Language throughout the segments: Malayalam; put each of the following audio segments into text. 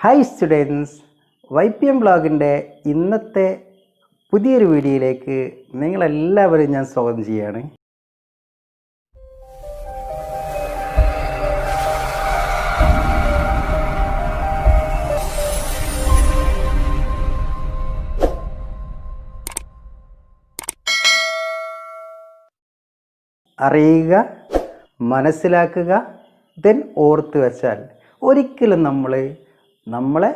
ഹായ് സ്റ്റുഡൻസ്, YPM ബ്ലോഗിൻ്റെ ഇന്നത്തെ പുതിയൊരു വീഡിയോയിലേക്ക് നിങ്ങളെല്ലാവരും ഞാൻ സ്വാഗതം ചെയ്യുകയാണ്. അറിയുക, മനസ്സിലാക്കുക, ദെൻ ഓർത്ത് വെച്ചാൽ ഒരിക്കലും നമ്മളെ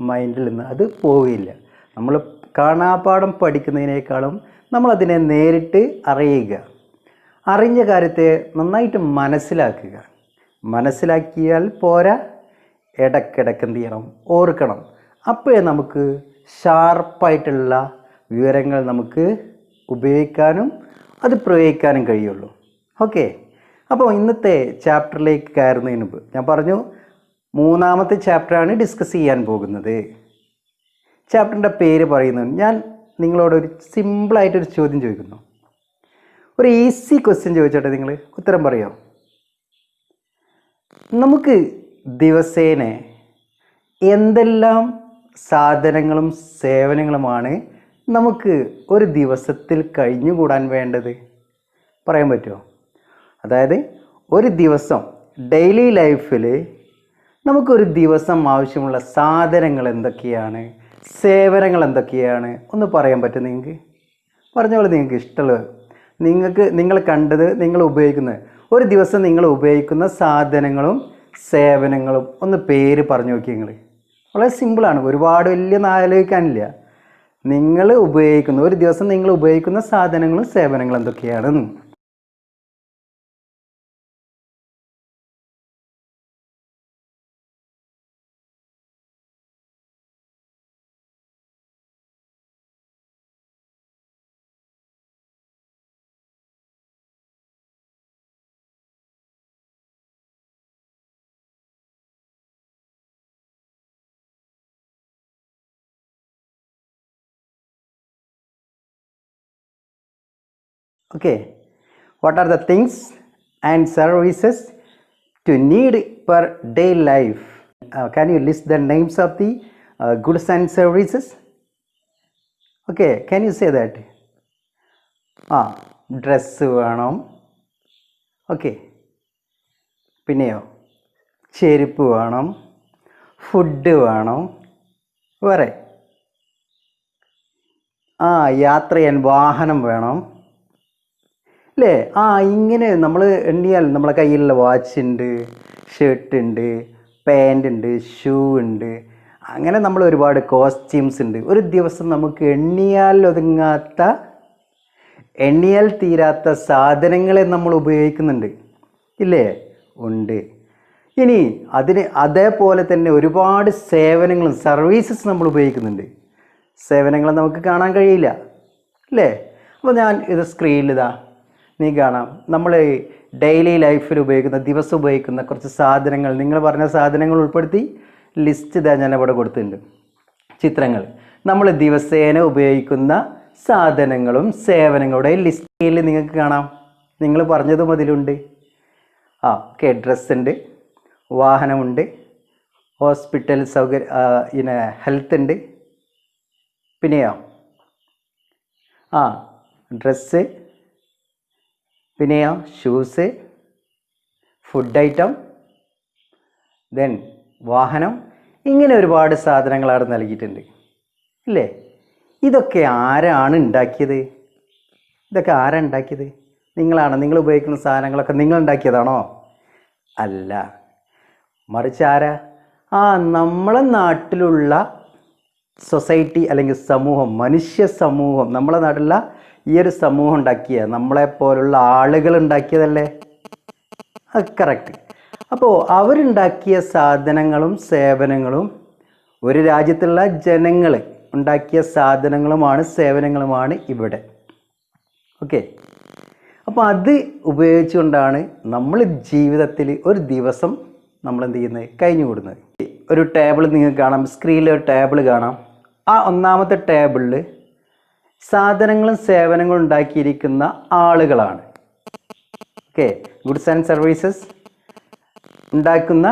മൈൻഡിൽ നിന്ന് അത് പോവുകയില്ല. നമ്മൾ കാണാപ്പാഠം പഠിക്കുന്നതിനേക്കാളും നമ്മളതിനെ നേരിട്ട് അറിഞ്ഞ കാര്യത്തെ നന്നായിട്ട് മനസ്സിലാക്കുക. മനസ്സിലാക്കിയാൽ പോരാ, ഇടയ്ക്കിടയ്ക്ക് എന്ത് ചെയ്യണം, ഓർക്കണം. അപ്പോഴേ നമുക്ക് ഷാർപ്പായിട്ടുള്ള വിവരങ്ങൾ നമുക്ക് ഉപയോഗിക്കാനും അത് പ്രയോഗിക്കാനും കഴിയുള്ളൂ. ഓക്കെ, അപ്പോൾ ഇന്നത്തെ ചാപ്റ്ററിലേക്ക് കയറുന്നതിന് മുമ്പ് ഞാൻ പറഞ്ഞു, മൂന്നാമത്തെ ചാപ്റ്ററാണ് ഡിസ്കസ് ചെയ്യാൻ പോകുന്നത്. ചാപ്റ്ററിൻ്റെ പേര് പറയുന്നത്, ഞാൻ നിങ്ങളോടൊരു സിമ്പിളായിട്ടൊരു ചോദ്യം ചോദിക്കുന്നു. ഒരു ഈസി ക്വസ്റ്റ്യൻ ചോദിച്ചോട്ടെ, നിങ്ങൾ ഉത്തരം പറയോ? നമുക്ക് ദിവസേന എന്തെല്ലാം സാധനങ്ങളും സേവനങ്ങളുമാണ് നമുക്ക് ഒരു ദിവസത്തിൽ കഴിഞ്ഞുകൂടാൻ വേണ്ടത്? പറയാൻ പറ്റുമോ? അതായത് ഒരു ദിവസം ഡെയിലി ലൈഫിൽ നമുക്കൊരു ദിവസം ആവശ്യമുള്ള സാധനങ്ങൾ എന്തൊക്കെയാണ്, സേവനങ്ങൾ എന്തൊക്കെയാണ്, ഒന്ന് പറയാൻ പറ്റും നിങ്ങൾക്ക്? പറഞ്ഞോളൂ, നിങ്ങൾക്ക് ഇഷ്ടമുള്ളത്, നിങ്ങൾ കണ്ടത്, നിങ്ങൾ ഉപയോഗിക്കുന്നത്, ഒരു ദിവസം നിങ്ങൾ ഉപയോഗിക്കുന്ന സാധനങ്ങളും സേവനങ്ങളും ഒന്ന് പേര് പറഞ്ഞു നോക്കി. നിങ്ങൾ വളരെ സിമ്പിളാണ്, ഒരുപാട് വലിയ ആലോചിക്കാനില്ല. ഒരു ദിവസം നിങ്ങൾ ഉപയോഗിക്കുന്ന സാധനങ്ങളും സേവനങ്ങളും എന്തൊക്കെയാണ്? Okay, what are the things and services to need per day life? Can you list the names of the goods and services? Okay, can you say that? Dress വേണം. ഓക്കെ, പിന്നെയോ ചെരുപ്പ് വേണം, ഫുഡ് വേണം, വേറെ യാത്ര ചെയ്യാൻ വാഹനം വേണം അല്ലേ? ഇങ്ങനെ നമ്മൾ എണ്ണിയാൽ നമ്മളെ കയ്യിലുള്ള വാച്ച് ഉണ്ട്, ഷർട്ട് ഉണ്ട്, പാൻ്റ് ഉണ്ട്, ഷൂ ഉണ്ട്, അങ്ങനെ നമ്മൾ ഒരുപാട് കോസ്റ്റ്യൂംസ് ഉണ്ട്. ഒരു ദിവസം നമുക്ക് എണ്ണിയാൽ തീരാത്ത സാധനങ്ങളെ നമ്മൾ ഉപയോഗിക്കുന്നുണ്ട് ഇല്ലേ? ഉണ്ട്. ഇനി അതേപോലെ തന്നെ ഒരുപാട് സേവനങ്ങളും സർവീസസ് നമ്മൾ ഉപയോഗിക്കുന്നുണ്ട്. സേവനങ്ങൾ നമുക്ക് കാണാൻ കഴിയില്ല അല്ലേ? അപ്പോൾ ഞാൻ ഇത് സ്ക്രീനിൽ നീ കാണാം, നമ്മൾ ഡെയിലി ലൈഫിൽ ദിവസം ഉപയോഗിക്കുന്ന കുറച്ച് സാധനങ്ങൾ, നിങ്ങൾ പറഞ്ഞ സാധനങ്ങൾ ഉൾപ്പെടുത്തി ലിസ്റ്റ് ഞാൻ ഇവിടെ കൊടുത്തിട്ടുണ്ട്, ചിത്രങ്ങൾ. നമ്മൾ ദിവസേന ഉപയോഗിക്കുന്ന സാധനങ്ങളും സേവനങ്ങളുടെ ലിസ്റ്റിൽ നിങ്ങൾക്ക് കാണാം. നിങ്ങൾ പറഞ്ഞതും അതിലുണ്ട്. ഓക്കെ, ഡ്രസ്സ് ഉണ്ട്, വാഹനമുണ്ട്, ഹോസ്പിറ്റൽ സൗകര്യം, ഹെൽത്ത് ഉണ്ട്, പിന്നെയോ ഡ്രസ്സ്, പിന്നെയോ ഷൂസ്, ഫുഡ് ഐറ്റം, ദെൻ വാഹനം, ഇങ്ങനെ ഒരുപാട് സാധനങ്ങൾ അവിടെ നൽകിയിട്ടുണ്ട് ഇല്ലേ? ഇതൊക്കെ ആരാണ് ഉണ്ടാക്കിയത്? നിങ്ങളാണോ? നിങ്ങൾ ഉപയോഗിക്കുന്ന സാധനങ്ങളൊക്കെ നിങ്ങൾ ഉണ്ടാക്കിയതാണോ? അല്ല, മറിച്ച് ആരാ? നമ്മളെ നാട്ടിലുള്ള സൊസൈറ്റി അല്ലെങ്കിൽ സമൂഹം, മനുഷ്യ സമൂഹം, നമ്മളെ നാട്ടിലുള്ള ഈ ഒരു സമൂഹം ഉണ്ടാക്കിയ, നമ്മളെപ്പോലുള്ള ആളുകൾ ഉണ്ടാക്കിയതല്ലേ? കറക്റ്റ്. അപ്പോൾ അവരുണ്ടാക്കിയ സാധനങ്ങളും സേവനങ്ങളും, ഒരു രാജ്യത്തുള്ള ജനങ്ങൾ ഉണ്ടാക്കിയ സാധനങ്ങളുമാണ് സേവനങ്ങളുമാണ് ഇവിടെ. ഓക്കെ, അപ്പോൾ അത് ഉപയോഗിച്ചുകൊണ്ടാണ് നമ്മൾ ജീവിതത്തിൽ ഒരു ദിവസം നമ്മൾ എന്ത് ചെയ്യുന്നത്, കഴിഞ്ഞുകൂടുന്നത്. ഒരു ടേബിൾ നിങ്ങൾക്ക് കാണാം, സ്ക്രീനിൽ ഒരു ടേബിൾ കാണാം. ഒന്നാമത്തെ ടേബിളിൽ സാധനങ്ങളും സേവനങ്ങളും ഉണ്ടാക്കിയിരിക്കുന്ന ആളുകളാണ്. ഓക്കെ, ഗുഡ്സ് ആൻഡ് സർവീസസ് ഉണ്ടാക്കുന്ന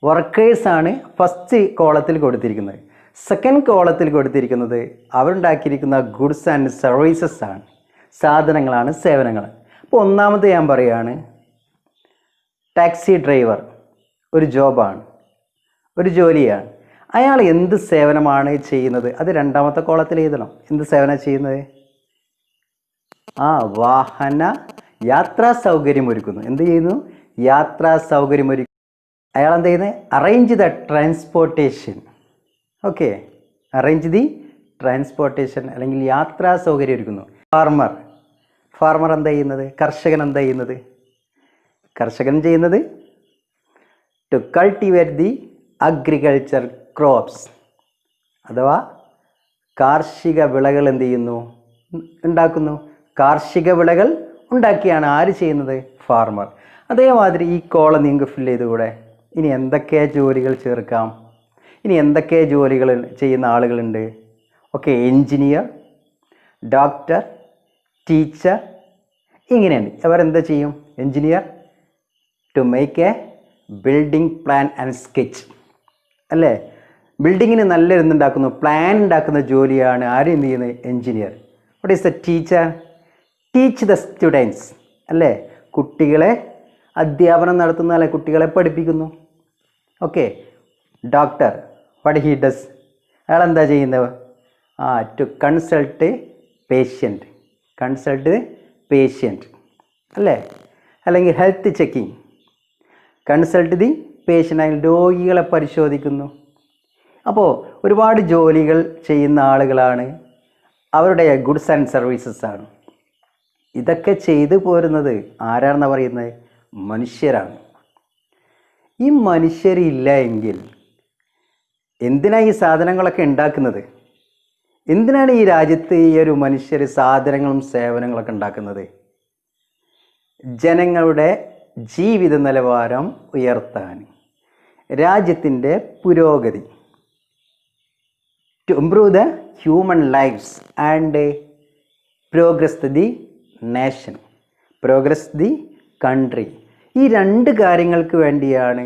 വർക്കേഴ്സാണ് ഫസ്റ്റ് കോളത്തിൽ കൊടുത്തിരിക്കുന്നത്. സെക്കൻഡ് കോളത്തിൽ കൊടുത്തിരിക്കുന്നത് അവരുണ്ടാക്കിയിരിക്കുന്ന ഗുഡ്സ് ആൻഡ് സർവീസസ് ആണ്, സാധനങ്ങളാണ്, സേവനങ്ങൾ. അപ്പോൾ ഒന്നാമത് ഞാൻ പറയുകയാണ് ടാക്സി ഡ്രൈവർ ഒരു ജോബാണ്, ഒരു ജോലിയാണ്. അയാൾ എന്ത് സേവനമാണ് ചെയ്യുന്നത് അത് രണ്ടാമത്തെ കോളത്തിൽ എഴുതണം. എന്ത് സേവനം ചെയ്യുന്നത്? വാഹന യാത്രാ സൗകര്യം ഒരുക്കുന്നു. എന്ത് ചെയ്യുന്നു? യാത്രാ സൗകര്യം ഒരുക്കുന്നു. അയാൾ എന്താ ചെയ്യുന്നത്? Arrange the transportation. Okay, arrange the transportation അല്ലെങ്കിൽ യാത്രാ സൗകര്യം ഒരുക്കുന്നു. ഫാർമർ എന്താ ചെയ്യുന്നത്? കർഷകൻ എന്താ ചെയ്യുന്നത്? കർഷകൻ ചെയ്യുന്നത് to cultivate the agriculture crops, അഥവാ കാർഷിക വിളകൾ എന്ത് ചെയ്യുന്നു? ഉണ്ടാക്കുന്നു. കാർഷിക വിളകൾ ഉണ്ടാക്കിയാണ് ആര് ചെയ്യുന്നത്? ഫാർമർ. അതേമാതിരി ഈ കോളം നിങ്ങൾക്ക് ഫില്ല് ചെയ്തുകൂടെ? ഇനി എന്തൊക്കെ ജോലികൾ ചേർക്കാം? ഇനി എന്തൊക്കെ ജോലികൾ ചെയ്യുന്ന ആളുകളുണ്ട്? ഓക്കെ, എൻജിനീയർ, ഡോക്ടർ, ടീച്ചർ, ഇങ്ങനെയുണ്ട്. അവരെന്താ ചെയ്യും? Engineer to make a building plan and sketch, അല്ലേ? ബിൽഡിങ്ങിന് നല്ല എന്തുണ്ടാക്കുന്നു? പ്ലാൻ ഉണ്ടാക്കുന്ന ജോലിയാണ് ആര് എന്ത് ചെയ്യുന്നത്? Engineer. What is the teacher? Teach the students, അല്ലേ? കുട്ടികളെ അധ്യാപനം നടത്തുന്ന, അല്ലെ, കുട്ടികളെ പഠിപ്പിക്കുന്നു. Okay. Doctor, what he does? അയാൾ എന്താ ചെയ്യുന്നത്? ടു കൺസൾട്ട് പേഷ്യൻറ്റ്, അല്ലേ? അല്ലെങ്കിൽ health checking, consult the patient, അല്ലെങ്കിൽ രോഗികളെ പരിശോധിക്കുന്നു. അപ്പോൾ ഒരുപാട് ജോലികൾ ചെയ്യുന്ന ആളുകളാണ്, അവരുടെ ഗുഡ്സ് ആൻഡ് സർവീസസ് ആണ്. ഇതൊക്കെ ചെയ്തു പോരുന്നത് ആരാണെന്ന് പറയുന്നത്? മനുഷ്യരാണ്. ഈ മനുഷ്യരില്ല എങ്കിൽ എന്തിനാണ് ഈ സാധനങ്ങളൊക്കെ ഉണ്ടാക്കുന്നത്? എന്തിനാണ് ഈ രാജ്യത്ത് ഈ ഒരു മനുഷ്യർ സാധനങ്ങളും സേവനങ്ങളൊക്കെ ഉണ്ടാക്കുന്നത്? ജനങ്ങളുടെ ജീവിത നിലവാരം ഉയർത്താൻ, രാജ്യത്തിൻ്റെ പുരോഗതി, to improve the human lifes and progress the nation, progress the country. ഈ രണ്ട് കാര്യങ്ങൾക്ക് വേണ്ടിയാണ്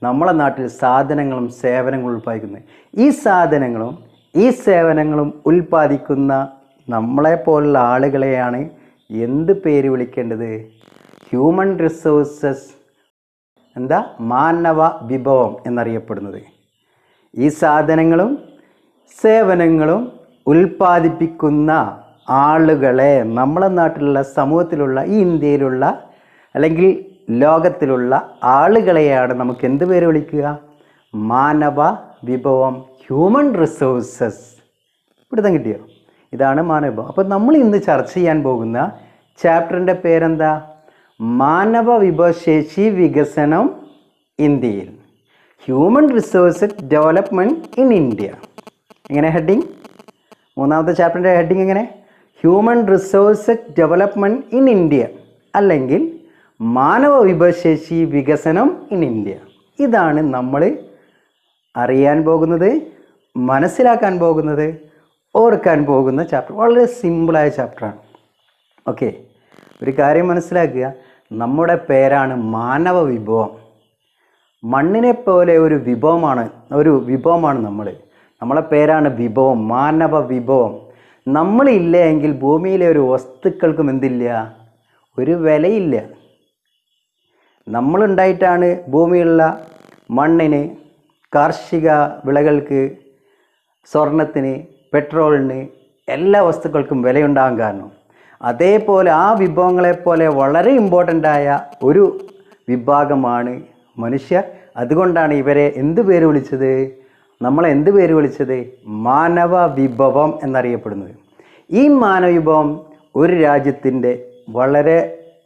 നമ്മളെ നാട്ടിൽ സാധനങ്ങളും സേവനങ്ങളും ഉൽപ്പാദിക്കുന്നത്. ഈ സാധനങ്ങളും ഈ സേവനങ്ങളും ഉൽപ്പാദിക്കുന്ന നമ്മളെപ്പോലുള്ള ആളുകളെയാണ് എന്ത് പേര് വിളിക്കേണ്ടത്? ഹ്യൂമൻ റിസോഴ്സസ്, എന്താ? മാനവ വിഭവം എന്നറിയപ്പെടുന്നത്. ഈ സാധനങ്ങളും സേവനങ്ങളും ഉൽപ്പാദിപ്പിക്കുന്ന ആളുകളെ നമ്മളെ നാട്ടിലുള്ള, സമൂഹത്തിലുള്ള, ഈ ഇന്ത്യയിലുള്ള അല്ലെങ്കിൽ ലോകത്തിലുള്ള ആളുകളെയാണ് നമുക്ക് എന്ത് പേര് വിളിക്കുക? മാനവ വിഭവം, ഹ്യൂമൻ റിസോഴ്സസ്. പിടുത്തം കിട്ടിയോ? ഇതാണ് മാനവ വിഭവം. അപ്പോൾ നമ്മൾ ഇന്ന് ചർച്ച ചെയ്യാൻ പോകുന്ന ചാപ്റ്ററിൻ്റെ പേരെന്താ? മാനവ വിഭവശേഷി വികസനം ഇന്ത്യയിൽ, human resource development in India. എങ്ങനെ ഹെഡിങ്? മൂന്നാമത്തെ ചാപ്റ്ററിൻ്റെ ഹെഡിങ് എങ്ങനെ? Human resource development in India, അല്ലെങ്കിൽ മാനവ വിഭവശേഷി വികസനം ഇൻ ഇന്ത്യ. ഇതാണ് നമ്മൾ അറിയാൻ പോകുന്നത്, മനസ്സിലാക്കാൻ പോകുന്നത്, ഓർക്കാൻ പോകുന്ന ചാപ്റ്റർ. വളരെ സിമ്പിളായ ചാപ്റ്ററാണ്. ഓക്കെ, ഒരു കാര്യം മനസ്സിലാക്കുക, നമ്മുടെ പേരാണ് മാനവ വിഭവം. മണ്ണിനെ പോലെ ഒരു വിഭവമാണ് നമ്മളെ പേരാണ് വിഭവം, മാനവ വിഭവം. നമ്മളില്ല എങ്കിൽ ഭൂമിയിലെ ഒരു വസ്തുക്കൾക്കും എന്തില്ല? ഒരു വിലയില്ല. നമ്മളുണ്ടായിട്ടാണ് ഭൂമിയിലുള്ള മണ്ണിന്, കാർഷിക വിളകൾക്ക്, സ്വർണത്തിന്, പെട്രോളിന്, എല്ലാ വസ്തുക്കൾക്കും വിലയുണ്ടാകാൻ കാരണം. അതേപോലെ ആ വിഭവങ്ങളെപ്പോലെ വളരെ ഇമ്പോർട്ടൻ്റായ ഒരു വിഭാഗമാണ് മനുഷ്യർ. അതുകൊണ്ടാണ് ഇവരെ എന്ത് പേര് വിളിച്ചത്? നമ്മളെ എന്ത് പേര് വിളിച്ചത്? മാനവ വിഭവം എന്നറിയപ്പെടുന്നത്. ഈ മാനവ വിഭവം ഒരു രാജ്യത്തിൻ്റെ വളരെ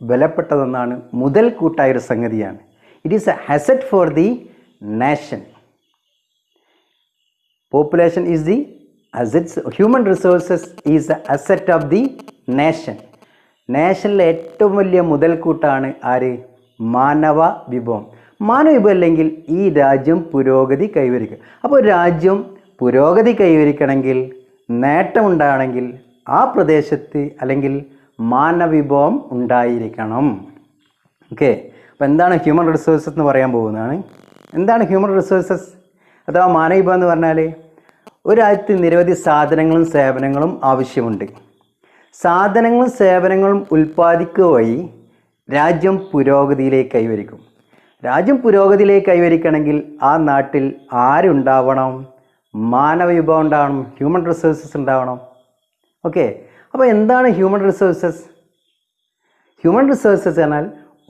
വിലപ്പെട്ടതെന്നാണ്, മുതൽക്കൂട്ടായൊരു സംഗതിയാണ്. It is a asset for the nation. Population is the assets, human resources is a asset of the nation. നേഷനിലെ ഏറ്റവും വലിയ മുതൽക്കൂട്ടാണ് ആര്? മാനവ വിഭവം. മാനവ വിഭവം അല്ലെങ്കിൽ ഈ രാജ്യം പുരോഗതി കൈവരിക്കും. അപ്പോൾ രാജ്യം പുരോഗതി കൈവരിക്കണമെങ്കിൽ, നേട്ടമുണ്ടാകണമെങ്കിൽ ആ പ്രദേശത്ത് അല്ലെങ്കിൽ മാനവവിഭവം ഉണ്ടായിരിക്കണം. ഓക്കെ, അപ്പോൾ എന്താണ് ഹ്യൂമൻ റിസോഴ്സസ് എന്ന് പറയാൻ പോകുന്നതാണ്. എന്താണ് ഹ്യൂമൻ റിസോഴ്സസ് അഥവാ മാനവ വിഭവം എന്ന് പറഞ്ഞാൽ? ഒരു രാജ്യത്ത് നിരവധി സാധനങ്ങളും സേവനങ്ങളും ആവശ്യമുണ്ട്. സാധനങ്ങളും സേവനങ്ങളും ഉൽപ്പാദിക്കുക വഴി രാജ്യം പുരോഗതിയിലേക്ക് കൈവരിക്കും. രാജ്യം പുരോഗതിയിലേക്ക് കൈവരിക്കണമെങ്കിൽ ആ നാട്ടിൽ ആരുണ്ടാവണം? മാനവ വിഭവം ഉണ്ടാവണം, ഹ്യൂമൻ റിസോഴ്സസ് ഉണ്ടാവണം. ഓക്കെ, അപ്പോൾ എന്താണ് ഹ്യൂമൻ റിസോഴ്സസ്? ഹ്യൂമൻ റിസോഴ്സസ് എന്നാൽ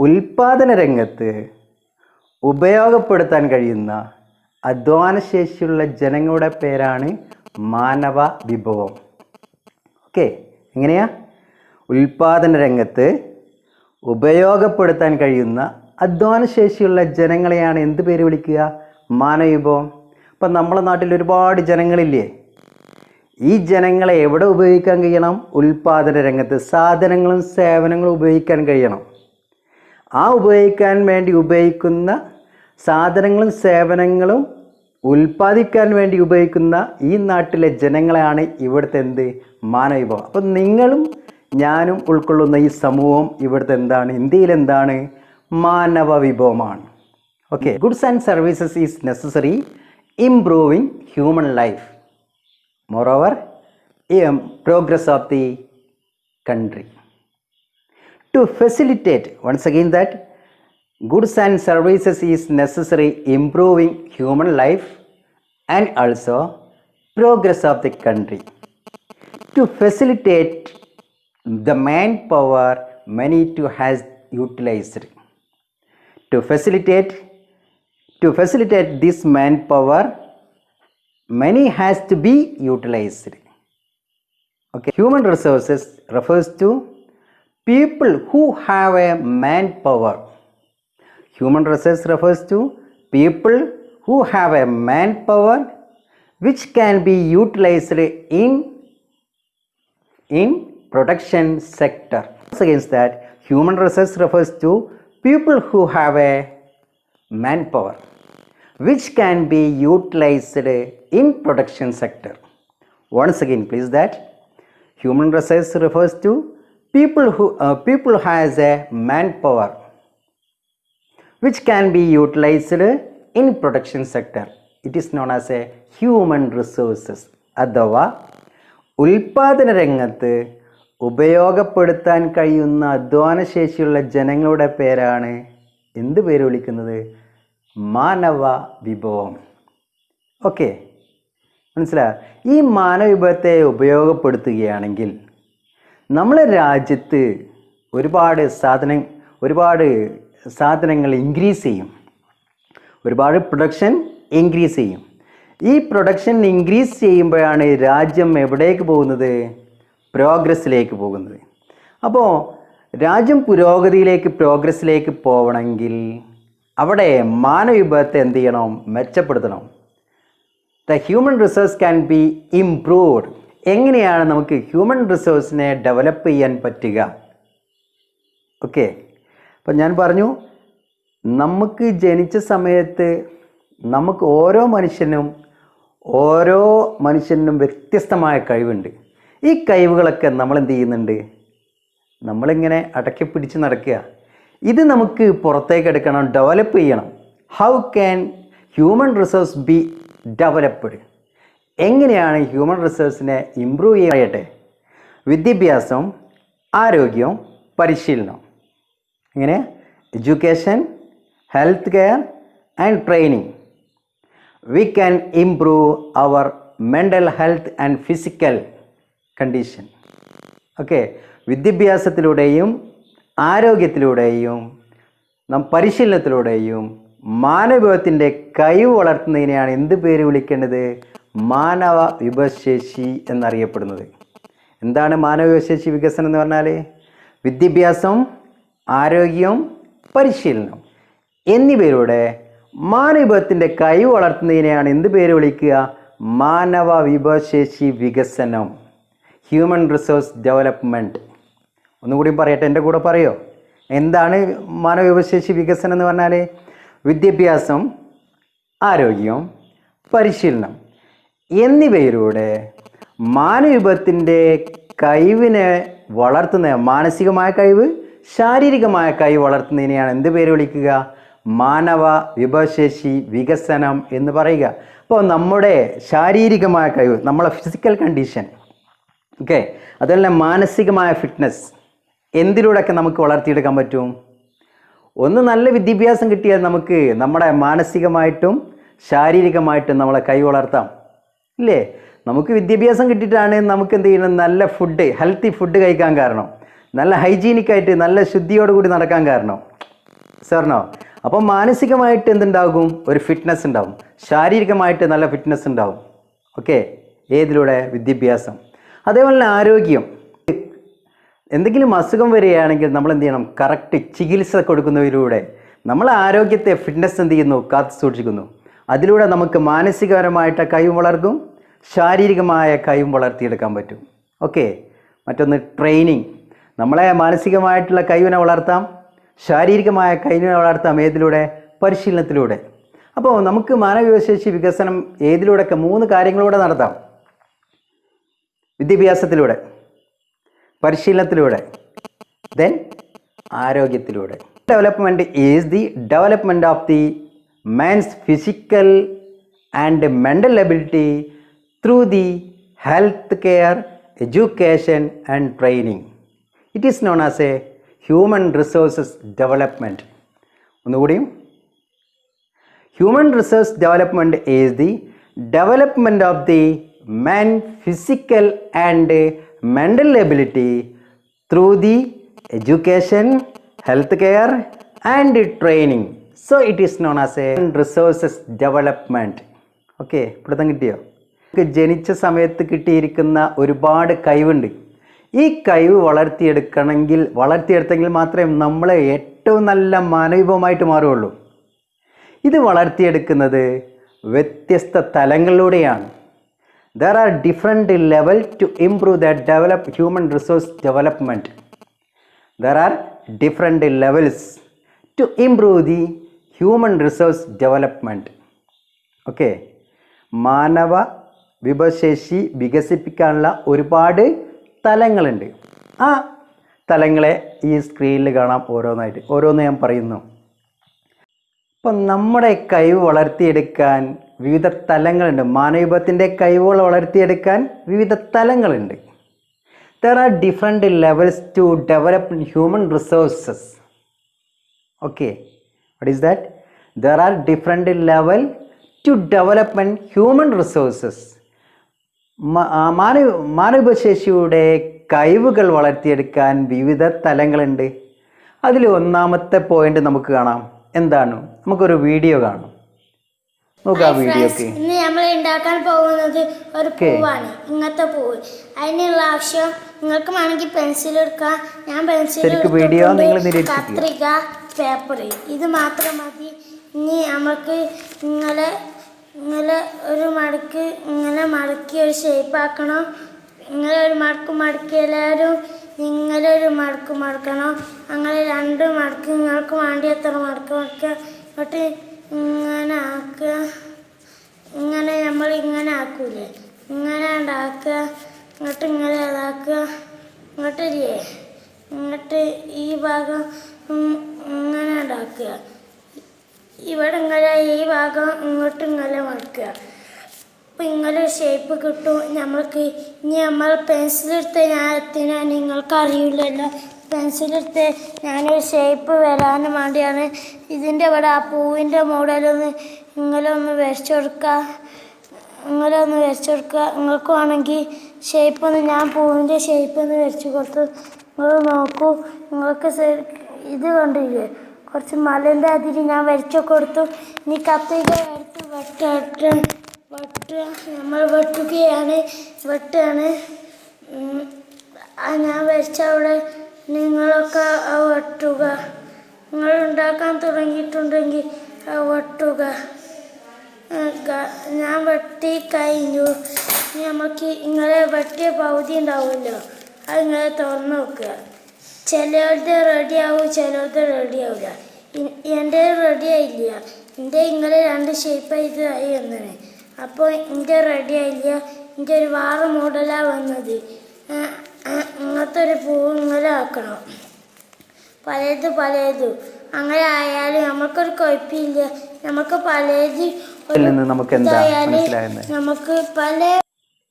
ഉൽപ്പാദന രംഗത്ത് ഉപയോഗപ്പെടുത്താൻ കഴിയുന്ന അധ്വാനശേഷിയുള്ള ജനങ്ങളുടെ പേരാണ് മാനവ വിഭവം. ഓക്കെ, എങ്ങനെയാ? ഉൽപ്പാദന രംഗത്ത് ഉപയോഗപ്പെടുത്താൻ കഴിയുന്ന അധ്വാനശേഷിയുള്ള ജനങ്ങളെയാണ് എന്ത് പേര് വിളിക്കുക? മാനവ വിഭവം. അപ്പം നമ്മളെ നാട്ടിൽ ഒരുപാട് ജനങ്ങളില്ലേ? ഈ ജനങ്ങളെ എവിടെ ഉപയോഗിക്കാൻ കഴിയണം? ഉൽപ്പാദന രംഗത്ത് സാധനങ്ങളും സേവനങ്ങളും ഉപയോഗിക്കാൻ കഴിയണം. ആ ഉപയോഗിക്കാൻ വേണ്ടി ഉപയോഗിക്കുന്ന സാധനങ്ങളും സേവനങ്ങളും ഉൽപ്പാദിക്കാൻ വേണ്ടി ഉപയോഗിക്കുന്ന ഈ നാട്ടിലെ ജനങ്ങളെയാണ് ഇവിടുത്തെ എന്ത്? മാനവ വിഭവം. അപ്പം നിങ്ങളും ഞാനും ഉൾക്കൊള്ളുന്ന ഈ സമൂഹം ഇവിടുത്തെ എന്താണ്? ഇന്ത്യയിൽ എന്താണ്? മാനവ വിഭവമാണ്. Okay, goods and services is necessary improving human life. Moreover, progress of the country. To facilitate, once again, that goods and services is necessary improving human life and also progress of the country. To facilitate the manpower many to has utilized. To facilitate this manpower many has to be utilized. Okay, human resources refers to people who have a manpower. Human resources refers to people who have a manpower which can be utilized in production sector. Against that, human resource refers to people who have a manpower which can be utilized in production sector. Once again, please, that human resource refers to people has a manpower which can be utilized in production sector. It is known as a human resources. അഥവാ ഉൽപാദന രംഗത്ത് ഉപയോഗപ്പെടുത്താൻ കഴിയുന്ന അധ്വാനശേഷിയുള്ള ജനങ്ങളുടെ പേരാണ് എന്ത് പേര് വിളിക്കുന്നത്? മാനവ വിഭവം. ഓക്കെ, മനസ്സിലായോ? ഈ മാനവ വിഭവത്തെ ഉപയോഗപ്പെടുത്തുകയാണെങ്കിൽ നമ്മളെ രാജ്യത്ത് ഒരുപാട് സാധനങ്ങൾ ഇൻക്രീസ് ചെയ്യും, ഒരുപാട് പ്രൊഡക്ഷൻ ഇൻക്രീസ് ചെയ്യും. ഈ പ്രൊഡക്ഷൻ ഇൻക്രീസ് ചെയ്യുമ്പോഴാണ് രാജ്യം എവിടേക്ക് പോകുന്നത്? പ്രോഗ്രസ്സിലേക്ക് പോകുന്നത്. അപ്പോൾ രാജ്യം പ്രോഗ്രസ്സിലേക്ക് പോകണമെങ്കിൽ അവിടെ മാനവ വിഭവത്തെ എന്ത് ചെയ്യണം? മെച്ചപ്പെടുത്തണം. The human resource can be improved. എങ്ങനെയാണ് നമുക്ക് ഹ്യൂമൻ റിസോഴ്സിനെ ഡെവലപ്പ് ചെയ്യാൻ പറ്റുക? ഓക്കെ, അപ്പം ഞാൻ പറഞ്ഞു, നമുക്ക് ജനിച്ച സമയത്ത് നമുക്ക് ഓരോ മനുഷ്യനും വ്യത്യസ്തമായ കഴിവുണ്ട്. ഈ കഴിവുകളൊക്കെ നമ്മൾ എന്ത് ചെയ്യുന്നുണ്ട്? നമ്മളിങ്ങനെ അടക്കി പിടിച്ച് നടക്കുക. ഇത് നമുക്ക് പുറത്തേക്ക് എടുക്കണം, ഡെവലപ്പ് ചെയ്യണം. How can human resource be developed? എങ്ങനെയാണ് ഹ്യൂമൻ റിസോഴ്സിനെ ഇമ്പ്രൂവ് ചെയ്യട്ടെ? വിദ്യാഭ്യാസം, ആരോഗ്യം, പരിശീലനം. എങ്ങനെ? Education, health care and training. We can improve our mental health and physical condition. Okay, വിദ്യാഭ്യാസത്തിലൂടെയും ആരോഗ്യത്തിലൂടെയും പരിശീലനത്തിലൂടെയും മാനവവിഭവത്തിൻ്റെ കഴിവ് വളർത്തുന്നതിനെയാണ് എന്ത് പേര് വിളിക്കേണ്ടത്? മാനവ വിഭവശേഷി എന്നറിയപ്പെടുന്നത്. എന്താണ് മാനവ വിഭവശേഷി വികസനം എന്ന് പറഞ്ഞാൽ? വിദ്യാഭ്യാസം, ആരോഗ്യം, പരിശീലനം എന്നിവയിലൂടെ മാനവവിഭവത്തിൻ്റെ കഴിവ് വളർത്തുന്നതിനെയാണ് എന്ത് പേര് വിളിക്കുക? മാനവ വിഭവശേഷി വികസനം, ഹ്യൂമൻ റിസോഴ്സ് ഡെവലപ്മെൻറ്റ്. ഒന്നുകൂടി പറയട്ടെ, എൻ്റെ കൂടെ പറയോ? എന്താണ് മാനവ വിഭവശേഷി വികസനം എന്ന് പറഞ്ഞാൽ? വിദ്യാഭ്യാസം, ആരോഗ്യം, പരിശീലനം എന്നിവയിലൂടെ മാനവവിഭവത്തിൻ്റെ കഴിവിനെ വളർത്തുന്ന, മാനസികമായ കഴിവ്, ശാരീരികമായ കഴിവ് വളർത്തുന്നതിനെയാണ് എന്ത് പേര് വിളിക്കുക? മാനവ വിഭവശേഷി വികസനം എന്ന് പറയുക. അപ്പോൾ നമ്മുടെ ശാരീരികമായ കഴിവ്, നമ്മളെ ഫിസിക്കൽ കണ്ടീഷൻ, ഓക്കെ, അതുപോലെ തന്നെ മാനസികമായ ഫിറ്റ്നസ് എന്തിലൂടെയൊക്കെ നമുക്ക് വളർത്തിയെടുക്കാൻ പറ്റും? ഒന്ന്, നല്ല വിദ്യാഭ്യാസം കിട്ടിയാൽ നമുക്ക് നമ്മുടെ മാനസികമായിട്ടും ശാരീരികമായിട്ടും നമ്മളെ കഴിവ് വളർത്താം, ഇല്ലേ? നമുക്ക് വിദ്യാഭ്യാസം കിട്ടിയിട്ടാണ് നമുക്ക് എന്ത് ചെയ്യണം, നല്ല ഫുഡ്, ഹെൽത്തി ഫുഡ് കഴിക്കാൻ കാരണം, നല്ല ഹൈജീനിക്കായിട്ട് നല്ല ശുദ്ധിയോടുകൂടി നടക്കാൻ കാരണം, സാറിനോ? അപ്പം മാനസികമായിട്ട് എന്തുണ്ടാകും? ഒരു ഫിറ്റ്നസ് ഉണ്ടാവും, ശാരീരികമായിട്ട് നല്ല ഫിറ്റ്നസ് ഉണ്ടാവും. ഓക്കെ, ഏതിലൂടെ? വിദ്യാഭ്യാസം. അതേപോലെ ആരോഗ്യം. എന്തെങ്കിലും അസുഖം വരികയാണെങ്കിൽ നമ്മൾ എന്ത് ചെയ്യണം? കറക്റ്റ് ചികിത്സ കൊടുക്കുന്നതിലൂടെ നമ്മൾ ആരോഗ്യത്തെ, ഫിറ്റ്നസ് എന്ത് ചെയ്യുന്നു? കാത്തു സൂക്ഷിക്കുന്നു. അതിലൂടെ നമുക്ക് മാനസികപരമായിട്ട് കഴിവ് വളർത്തും, ശാരീരികമായ കഴിവും വളർത്തിയെടുക്കാൻ പറ്റും. ഓക്കെ. മറ്റൊന്ന് ട്രെയിനിങ്. നമ്മളെ മാനസികമായിട്ടുള്ള കഴിവിനെ വളർത്താം, ശാരീരികമായ കഴിവിനെ വളർത്താം. ഏതിലൂടെ? പരിശീലനത്തിലൂടെ. അപ്പോൾ നമുക്ക് മാനവവിഭവശേഷി വികസനം ഏതിലൂടെയൊക്കെ? 3 കാര്യങ്ങളിലൂടെ നടത്താം. വിദ്യാഭ്യാസത്തിലൂടെ, പരിശീലനത്തിലൂടെ, ദെൻ ആരോഗ്യത്തിലൂടെ. Development is the development of the man's physical and mental ability through the health care, education and training. It is known as a human resources development. ഒന്നുകൂടിയും, human resource development is the development of the man's physical and mental ability through the education, health care and training. So it is known as a resources development. Okay, പിടുത്തം കിട്ടിയോ? ജനിച്ച സമയത്ത് കിട്ടിയിരിക്കുന്ന ഒരുപാട് കഴിവുണ്ട്. ഈ കഴിവ് വളർത്തിയെടുത്തെങ്കിൽ മാത്രമേ നമ്മൾ ഏറ്റവും നല്ല മാനവികമായിട്ട് മാറുകയുള്ളൂ. ഇത് വളർത്തിയെടുക്കുന്നത് വ്യത്യസ്ത തലങ്ങളിലൂടെയാണ്. There are different levels to improve the human resource development. There are different levels to improve the human resource development. Okay, മാനവ വിഭവശേഷി വികസിപ്പിക്കാനുള്ള ഒരുപാട് തലങ്ങളുണ്ട്. ആ തലങ്ങളെ ഈ സ്ക്രീനിൽ കാണാം ഓരോന്നായിട്ട്. ഓരോന്ന് ഞാൻ പറയുന്നു. അപ്പം നമ്മുടെ കഴിവ് വളർത്തിയെടുക്കാൻ വിവിധ തലങ്ങളുണ്ട്. മാനവവിഭവത്തിൻ്റെ കഴിവുകൾ വളർത്തിയെടുക്കാൻ വിവിധ തലങ്ങളുണ്ട്. There are different levels to develop human resources. Okay. What is that? There are different levels to development human resources. മാനവവിഭവശേഷിയുടെ കഴിവുകൾ വളർത്തിയെടുക്കാൻ വിവിധ തലങ്ങളുണ്ട്. അതിൽ ഒന്നാമത്തെ പോയിന്റ് നമുക്ക് കാണാം. എന്താണ്? നമുക്കൊരു വീഡിയോ കാണാം. നോക്കാം ആ വീഡിയോ. ഇന്ന് നമ്മൾ ഉണ്ടാക്കാൻ പോകുന്നത് ഒരു പൂവാണ്. ഇങ്ങനത്തെ പൂവ്. അതിനുള്ള ആവശ്യം നിങ്ങൾക്ക് വേണമെങ്കിൽ പെൻസിൽ എടുക്കാം. ഞാൻ പെൻസിൽ, കത്രിക, പേപ്പർ, ഇത് മാത്രം മതി. ഇനി നമുക്ക് ഇങ്ങനെ ഒരു മടക്ക് മടക്കി ഒരു ഷേപ്പ് ആക്കണം. ഇങ്ങനെ ഒരു മടക്കി എല്ലാവരും ഇങ്ങനെ ഒരു മടക്കണം. അങ്ങനെ 2 മടക്ക് നിങ്ങൾക്ക് വേണ്ടി എത്ര മടക്കുക. എന്നിട്ട് ഇങ്ങനെ ആക്കുക. ഇങ്ങനെ നമ്മൾ ഇങ്ങനെ ആക്കൂലേ, ഇങ്ങനെ ഉണ്ടാക്കുക. എന്നിട്ട് ഇങ്ങനെ അതാക്കുക. ഇങ്ങോട്ട് ഈ ഭാഗം ഇങ്ങനെ ഉണ്ടാക്കുക. ഇവിടെ ഇങ്ങനെ ഈ ഭാഗം ഇങ്ങോട്ട് ഇങ്ങനെ മടക്കുക. അപ്പം ഇങ്ങനെ ഒരു ഷേപ്പ് കിട്ടും നമ്മൾക്ക്. ഇനി നമ്മൾ പെൻസിലെടുത്ത് ഞാൻ നിങ്ങൾക്ക് അറിയില്ലല്ലോ. പെൻസിലെടുത്ത് ഞാനൊരു ഷേപ്പ് വരാൻ വേണ്ടിയാണ് ഇതിൻ്റെ ഇവിടെ ആ പൂവിൻ്റെ മോഡലൊന്ന് ഇങ്ങനെ ഒന്ന് വരച്ചു കൊടുക്കുക. നിങ്ങൾക്ക് വേണമെങ്കിൽ ഷേപ്പൊന്ന്, ഞാൻ പൂവിൻ്റെ ഷേപ്പ് ഒന്ന് വരച്ച് കൊടുത്തു. നിങ്ങൾ നോക്കൂ. നിങ്ങൾക്ക് ഇത് കണ്ടില്ലേ, കുറച്ച് മലൻ്റെ അതിൽ ഞാൻ വരച്ചു കൊടുത്തു. ഇനി കത്രിക എടുത്ത് നമ്മൾ വെട്ടുകയാണ്. ഞാൻ വരച്ച അവിടെ നിങ്ങളൊക്കെ വെട്ടുക. നിങ്ങൾ ഉണ്ടാക്കാൻ തുടങ്ങിയിട്ടുണ്ടെങ്കിൽ വെട്ടുക. ഞാൻ വെട്ടി കഴിഞ്ഞു. നമുക്ക് ഇങ്ങനെ വെട്ടിയ പകുതി ഉണ്ടാവുമല്ലോ, അത് ഇങ്ങനെ തുറന്ന് നോക്കുക. ചിലരുടെ റെഡിയാവും, ചിലരുടെ റെഡിയാവില്ല. എൻ്റെ റെഡിയായില്ല. എൻ്റെ ഇങ്ങനെ 2 ഷേപ്പായി ഇതായി വന്നത്. അപ്പോൾ എൻ്റെ റെഡിയായില്ല. എൻ്റെ ഒരു വേറെ മോഡലാണ് വന്നത്. ഇങ്ങനത്തെ ഒരു പൂവ് ഇങ്ങനെ ആക്കണം. പലതും അങ്ങനെ ആയാലും നമുക്കൊരു കുഴപ്പമില്ല. നമുക്ക് പലത് നിന്ന് നമുക്ക് എന്താ മനസ്സിലാകുന്നത്? നമുക്ക് പല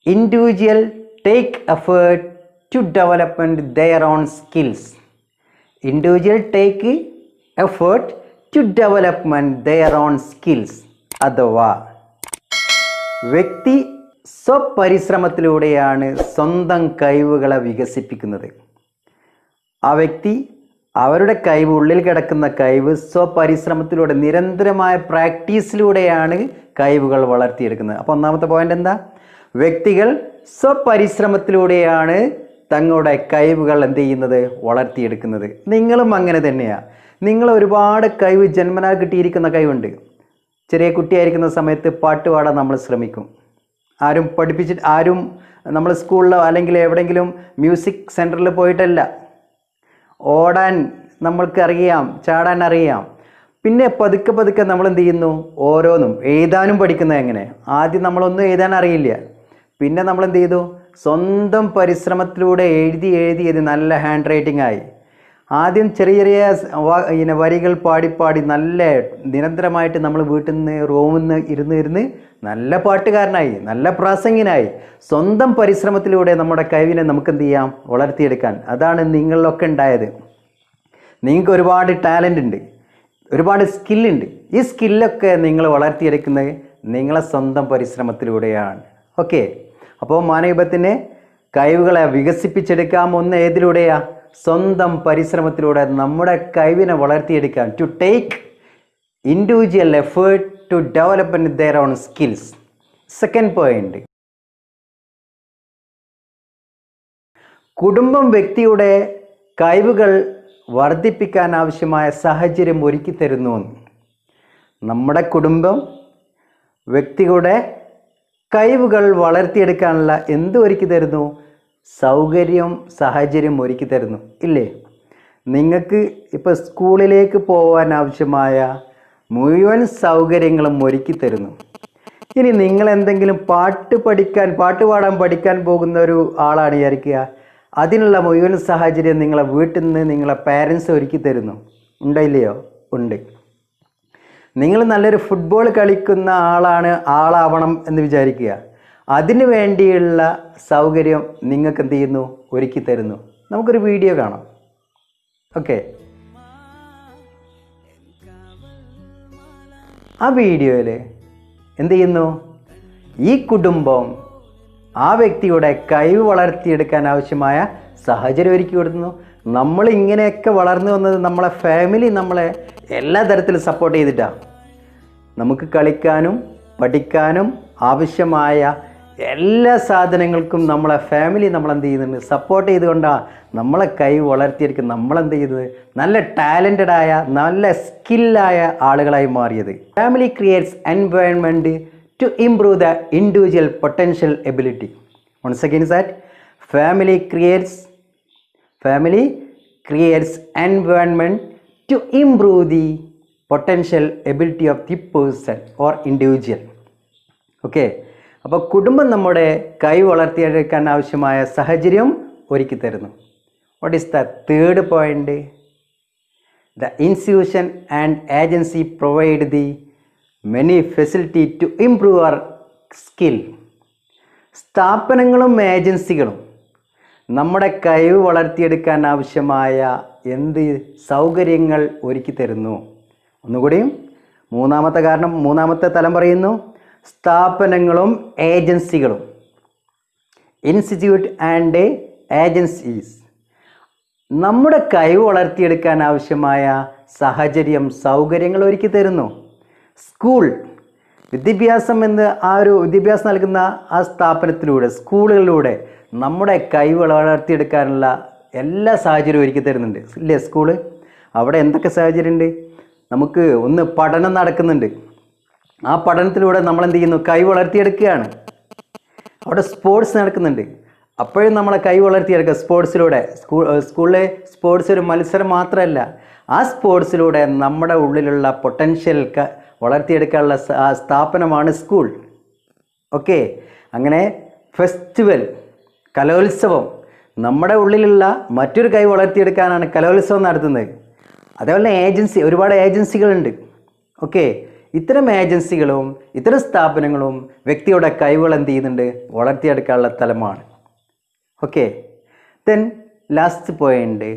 individual take effort to development their own skills. Individual take effort to development their own skills. അഥവാ വ്യക്തി സ്വപരിശ്രമത്തിലൂടെയാണ് സ്വന്തം കഴിവുകളെ വികസിപ്പിക്കുന്നത്. ആ വ്യക്തി അവരുടെ കഴിവ്, ഉള്ളിൽ കിടക്കുന്ന കഴിവ് സ്വപരിശ്രമത്തിലൂടെ, നിരന്തരമായ പ്രാക്ടീസിലൂടെയാണ് കഴിവുകൾ വളർത്തിയെടുക്കുന്നത്. അപ്പോൾ ഒന്നാമത്തെ പോയിന്റ് എന്താ? വ്യക്തികൾ സ്വപരിശ്രമത്തിലൂടെയാണ് തങ്ങളുടെ കഴിവുകൾ എന്ത് ചെയ്യുന്നത്? വളർത്തിയെടുക്കുന്നത്. നിങ്ങളും അങ്ങനെ തന്നെയാണ്. നിങ്ങൾ ഒരുപാട് കഴിവ് ജന്മനാ കിട്ടിയിരിക്കുന്ന കഴിവുണ്ട്. ചെറിയ കുട്ടിയായിരിക്കുന്ന സമയത്ത് പാട്ട് പാടാൻ നമ്മൾ ശ്രമിക്കും. ആരും നമ്മൾ സ്കൂളിലോ അല്ലെങ്കിൽ എവിടെയെങ്കിലും മ്യൂസിക് സെൻറ്ററിൽ പോയിട്ടല്ല. ഓടാൻ നമ്മൾക്കറിയാം, ചാടാൻ അറിയാം. പിന്നെ പതുക്കെ പതുക്കെ നമ്മൾ എന്ത് ചെയ്യുന്നു? ഓരോന്നും എഴുതാനും പഠിക്കുന്നത് എങ്ങനെ? ആദ്യം നമ്മളൊന്നും എഴുതാൻ അറിയില്ല. പിന്നെ നമ്മൾ എന്ത് ചെയ്തു? സ്വന്തം പരിശ്രമത്തിലൂടെ എഴുതി നല്ല ഹാൻഡ് റൈറ്റിംഗ് ആയി. ആദ്യം ചെറിയ ചെറിയ വരികൾ പാടി നല്ല നിരന്തരമായിട്ട് നമ്മൾ വീട്ടിൽ നിന്ന് റൂമിൽ നിന്ന് ഇരുന്ന് നല്ല പാട്ടുകാരനായി, നല്ല പ്രാസംഗികനായി. സ്വന്തം പരിശ്രമത്തിലൂടെ നമ്മുടെ കഴിവിനെ നമുക്ക് എന്ത് ചെയ്യാം? വളർത്തിയെടുക്കാൻ. അതാണ് നിങ്ങളിലൊക്കെ ഉണ്ടായത്. നിങ്ങൾക്ക് ഒരുപാട് ടാലൻ്റ് ഉണ്ട്, ഒരുപാട് സ്കില്ലുണ്ട്. ഈ സ്കില്ലൊക്കെ നിങ്ങൾ വളർത്തിയെടുക്കുന്നത് നിങ്ങളെ സ്വന്തം പരിശ്രമത്തിലൂടെയാണ്. ഓക്കെ, അപ്പോൾ മാനവികത്തിന് കഴിവുകളെ വികസിപ്പിച്ചെടുക്കാം. ഒന്ന് ഏതിലൂടെയാ? സ്വന്തം പരിശ്രമത്തിലൂടെ നമ്മുടെ കഴിവിനെ വളർത്തിയെടുക്കാം. To take individual effort to development their own skills. Second point, കുടുംബം വ്യക്തിയുടെ കഴിവുകൾ വർദ്ധിപ്പിക്കാൻ ആവശ്യമായ സാഹചര്യം ഒരുക്കി തരുന്നു. നമ്മുടെ കുടുംബം വ്യക്തിയുടെ കഴിവുകൾ വളർത്തിയെടുക്കാനുള്ള എന്ത് ഒരുക്കി തരുന്നു? സാഹചര്യം ഒരുക്കി തരുന്നു. ഇല്ലേ? നിങ്ങൾക്ക് ഇപ്പോൾ സ്കൂളിലേക്ക് പോകാൻ ആവശ്യമായ മുഴുവൻ സൗകര്യങ്ങളും ഒരുക്കി തരുന്നു. ഇനി നിങ്ങൾ എന്തെങ്കിലും പാട്ട് പാടാൻ പഠിക്കാൻ പോകുന്ന ഒരു ആളാണ് വിചാരിക്കുക. അതിനുള്ള മുഴുവൻ സാഹചര്യം നിങ്ങളെ വീട്ടിൽ നിന്ന് നിങ്ങളെ പാരൻസ് ഒരുക്കി തരുന്നു. ഉണ്ടോ ഇല്ലയോ? ഉണ്ട്. നിങ്ങൾ നല്ലൊരു ഫുട്ബോൾ കളിക്കുന്ന ആളാവണം എന്ന് വിചാരിക്കുക. അതിനു വേണ്ടിയുള്ള സൗകര്യം നിങ്ങൾക്ക് എന്ത് ചെയ്യുന്നു? ഒരുക്കി തരുന്നു. നമുക്കൊരു വീഡിയോ കാണാം. ഓക്കെ, ആ വീഡിയോയിൽ എന്ത് ചെയ്യുന്നു? ഈ കുടുംബം ആ വ്യക്തിയുടെ കഴിവ് വളർത്തിയെടുക്കാൻ ആവശ്യമായ സാഹചര്യം ഒരുക്കി കൊടുക്കുന്നു. നമ്മൾ ഇങ്ങനെയൊക്കെ വളർന്നു വന്നത് നമ്മളെ ഫാമിലി നമ്മളെ എല്ലാ തരത്തിലും സപ്പോർട്ട് ചെയ്തിട്ടാണ്. നമുക്ക് കളിക്കാനും പഠിക്കാനും ആവശ്യമായ എല്ലാ സാധനങ്ങൾക്കും നമ്മളെ ഫാമിലി നമ്മളെന്ത് ചെയ്യുന്നുണ്ട്? സപ്പോർട്ട് ചെയ്തുകൊണ്ടാണ് നമ്മളെ കഴിവ് വളർത്തിയെടുക്കുന്നത്. നമ്മളെന്ത് ചെയ്യുന്നത്? നല്ല ടാലൻറ്റഡായ, നല്ല സ്കില്ലായ ആളുകളായി മാറിയത്. Family creates environment to improve the individual potential ability. Once again that family creates environment to improve the potential ability of the person or individual. Okay, അപ്പോൾ കുടുംബം നമ്മുടെ കഴിവ് വളർത്തിയെടുക്കാൻ ആവശ്യമായ സാഹചര്യം ഒരുക്കി തരുന്നു. What is the third point? The institution and agency provide the many facility to improve our skill. സ്ഥാപനങ്ങളും ഏജൻസികളും നമ്മുടെ കഴിവ് വളർത്തിയെടുക്കാൻ ആവശ്യമായ എന്ത് സൗകര്യങ്ങൾ ഒരുക്കി തരുന്നു? ഒന്നുകൂടിയും മൂന്നാമത്തെ തലം പറയുന്നു. സ്ഥാപനങ്ങളും ഏജൻസികളും, ഇൻസ്റ്റിറ്റ്യൂട്ട് ആൻഡ് ഏജൻസീസ് നമ്മുടെ കഴിവ് വളർത്തിയെടുക്കാൻ ആവശ്യമായ സൗകര്യങ്ങൾ ഒരുക്കി തരുന്നു. സ്കൂൾ വിദ്യാഭ്യാസം വിദ്യാഭ്യാസം നൽകുന്ന ആ സ്ഥാപനത്തിലൂടെ, സ്കൂളുകളിലൂടെ നമ്മുടെ കഴിവ് വളർത്തിയെടുക്കാനുള്ള എല്ലാ സാഹചര്യവും ഒരുക്കി തരുന്നുണ്ട്. ഇല്ലേ? സ്കൂള് അവിടെ എന്തൊക്കെ സാഹചര്യമുണ്ട്? നമുക്ക് ഒന്ന് പഠനം നടക്കുന്നുണ്ട്. ആ പഠനത്തിലൂടെ നമ്മൾ എന്ത് ചെയ്യുന്നു? കഴിവ് വളർത്തിയെടുക്കുകയാണ്. അവിടെ സ്പോർട്സ് നടക്കുന്നുണ്ട്. അപ്പോഴും നമ്മളെ കഴിവ് വളർത്തിയെടുക്കുക സ്പോർട്സിലൂടെ. സ്കൂളിലെ സ്പോർട്സ് ഒരു മത്സരം മാത്രമല്ല, ആ സ്പോർട്സിലൂടെ നമ്മുടെ ഉള്ളിലുള്ള പൊട്ടൻഷ്യൽ വളർത്തിയെടുക്കാനുള്ള സ്ഥാപനമാണ് സ്കൂൾ. ഓക്കെ, അങ്ങനെ ഫെസ്റ്റിവൽ, കലോത്സവം, നമ്മുടെ ഉള്ളിലുള്ള മറ്റൊരു കഴിവ് വളർത്തിയെടുക്കാനാണ് കലോത്സവം നടത്തുന്നത്. അതേപോലെ ഒരുപാട് ഏജൻസികളുണ്ട്. ഓക്കെ, ഇത്തരം ഏജൻസികളും ഇത്തരം സ്ഥാപനങ്ങളും വ്യക്തിയുടെ കഴിവുകൾ എന്ത് ചെയ്യുന്നുണ്ട്, വളർത്തിയെടുക്കാനുള്ള തലമാണ്. ഓക്കെ, ദെൻ ലാസ്റ്റ് പോയിന്റ്,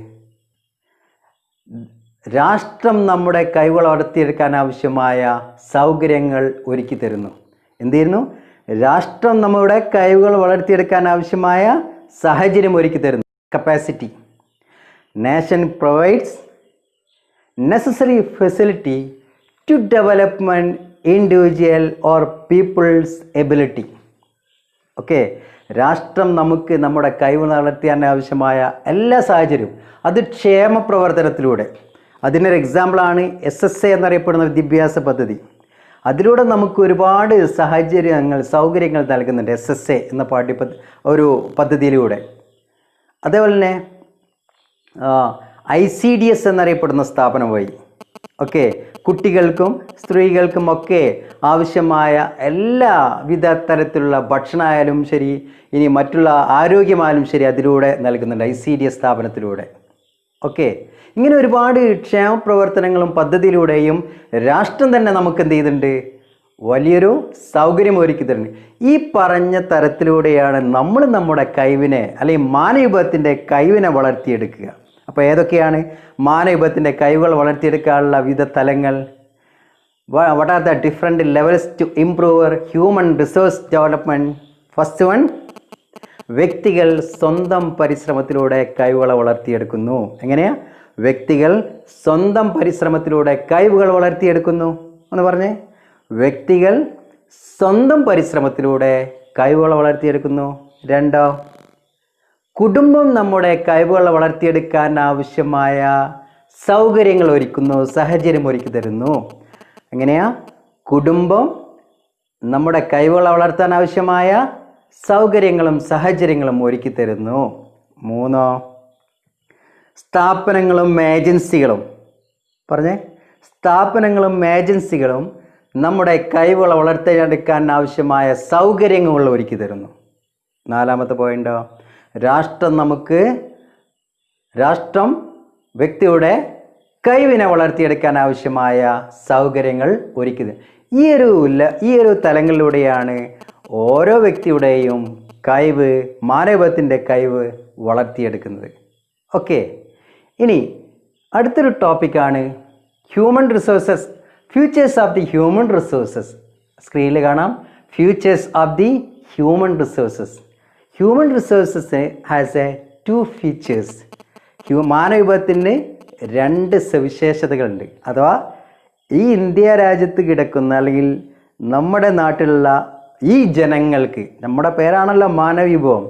രാഷ്ട്രം നമ്മുടെ കഴിവുകൾ വളർത്തിയെടുക്കാൻ ആവശ്യമായ സൗകര്യങ്ങൾ ഒരുക്കി തരുന്നു. എന്ത് ചെയ്യുന്നു? രാഷ്ട്രം നമ്മുടെ കഴിവുകൾ വളർത്തിയെടുക്കാൻ ആവശ്യമായ സാഹചര്യം ഒരുക്കി തരുന്നു. Capacity. Nation provides necessary facility to development individual or people's ability. Okay, രാഷ്ട്രം നമുക്ക് നമ്മുടെ കഴിവ് വളർത്തിയാൻ ആവശ്യമായ എല്ലാ സാഹചര്യവും, അത് ക്ഷേമ പ്രവർത്തനത്തിലൂടെ. അതിനൊരു എക്സാമ്പിളാണ് SSA എന്നറിയപ്പെടുന്ന വിദ്യാഭ്യാസ പദ്ധതി. അതിലൂടെ നമുക്ക് ഒരുപാട് സൗകര്യങ്ങൾ നൽകുന്നുണ്ട് SSA എന്ന ഒരു പദ്ധതിയിലൂടെ. അതേപോലെ തന്നെ ICDS എന്നറിയപ്പെടുന്ന സ്ഥാപനം വഴി ഓക്കെ, കുട്ടികൾക്കും സ്ത്രീകൾക്കും ഒക്കെ ആവശ്യമായ എല്ലാവിധ തരത്തിലുള്ള ഭക്ഷണമായാലും ശരി, ഇനി മറ്റുള്ള ആരോഗ്യമായാലും ശരി, അതിലൂടെ നൽകുന്നുണ്ട് ICDS സ്ഥാപനത്തിലൂടെ. ഓക്കെ, ഇങ്ങനെ ഒരുപാട് ക്ഷേമ പ്രവർത്തനങ്ങളും പദ്ധതിയിലൂടെയും രാഷ്ട്രം തന്നെ നമുക്ക് എന്ത് ചെയ്യുന്നുണ്ട്, വലിയൊരു സൗകര്യം ഒരുക്കി തരുന്നുണ്ട്. ഈ പറഞ്ഞ തരത്തിലൂടെയാണ് നമ്മൾ നമ്മുടെ കഴിവിനെ അല്ലെങ്കിൽ മാനവവിഭവത്തിൻ്റെ കഴിവിനെ വളർത്തിയെടുക്കുക. അപ്പോൾ ഏതൊക്കെയാണ് മാനവവിഭവത്തിൻ്റെ കഴിവുകൾ വളർത്തിയെടുക്കാനുള്ള വിവിധ തലങ്ങൾ? What are the different levels to improve human resource development? First one, വ്യക്തികൾ സ്വന്തം പരിശ്രമത്തിലൂടെ കഴിവുകളെ വളർത്തിയെടുക്കുന്നു. എങ്ങനെയാ? വ്യക്തികൾ സ്വന്തം പരിശ്രമത്തിലൂടെ കഴിവുകൾ വളർത്തിയെടുക്കുന്നു. ഒന്ന് പറഞ്ഞേ. വ്യക്തികൾ സ്വന്തം പരിശ്രമത്തിലൂടെ കഴിവുകൾ വളർത്തിയെടുക്കുന്നു. രണ്ടോ, കുടുംബം നമ്മുടെ കഴിവുകൾ വളർത്തിയെടുക്കാൻ ആവശ്യമായ സൗകര്യങ്ങൾ ഒരുക്കുന്നു, സാഹചര്യം ഒരുക്കി തരുന്നു. എങ്ങനെയാ? കുടുംബം നമ്മുടെ കഴിവുകൾ വളർത്താൻ ആവശ്യമായ സൗകര്യങ്ങളും സാഹചര്യങ്ങളും ഒരുക്കി തരുന്നു. മൂന്നോ, സ്ഥാപനങ്ങളും ഏജൻസികളും. പറഞ്ഞേ. സ്ഥാപനങ്ങളും ഏജൻസികളും നമ്മുടെ കഴിവുകൾ വളർത്തിയെടുക്കാൻ ആവശ്യമായ സൗകര്യങ്ങൾ ഒരുക്കി തരുന്നു. നാലാമത്തെ പോയിന്റോ, രാഷ്ട്രം വ്യക്തിയുടെ കഴിവിനെ വളർത്തിയെടുക്കാൻ ആവശ്യമായ സൗകര്യങ്ങൾ ഒരുക്കുന്നത്. ഈ ഒരു തലങ്ങളിലൂടെയാണ് ഓരോ വ്യക്തിയുടെയും കഴിവ്, മാനവത്തിൻ്റെ കഴിവ് വളർത്തിയെടുക്കുന്നത്. ഓക്കെ, ഇനി അടുത്തൊരു ടോപ്പിക്കാണ് human resources, futures of the human resources. സ്ക്രീനിൽ കാണാം, futures of the human resources. Human resources has a 2 features. മാനവവിഭവത്തിന് 2 സവിശേഷതകളുണ്ട്. അഥവാ ഈ ഇന്ത്യ രാജ്യത്ത് കിടക്കുന്ന അല്ലെങ്കിൽ നമ്മുടെ നാട്ടിലുള്ള ഈ ജനങ്ങൾക്ക്, നമ്മുടെ പേരാണല്ലോ മാനവവിഭവം,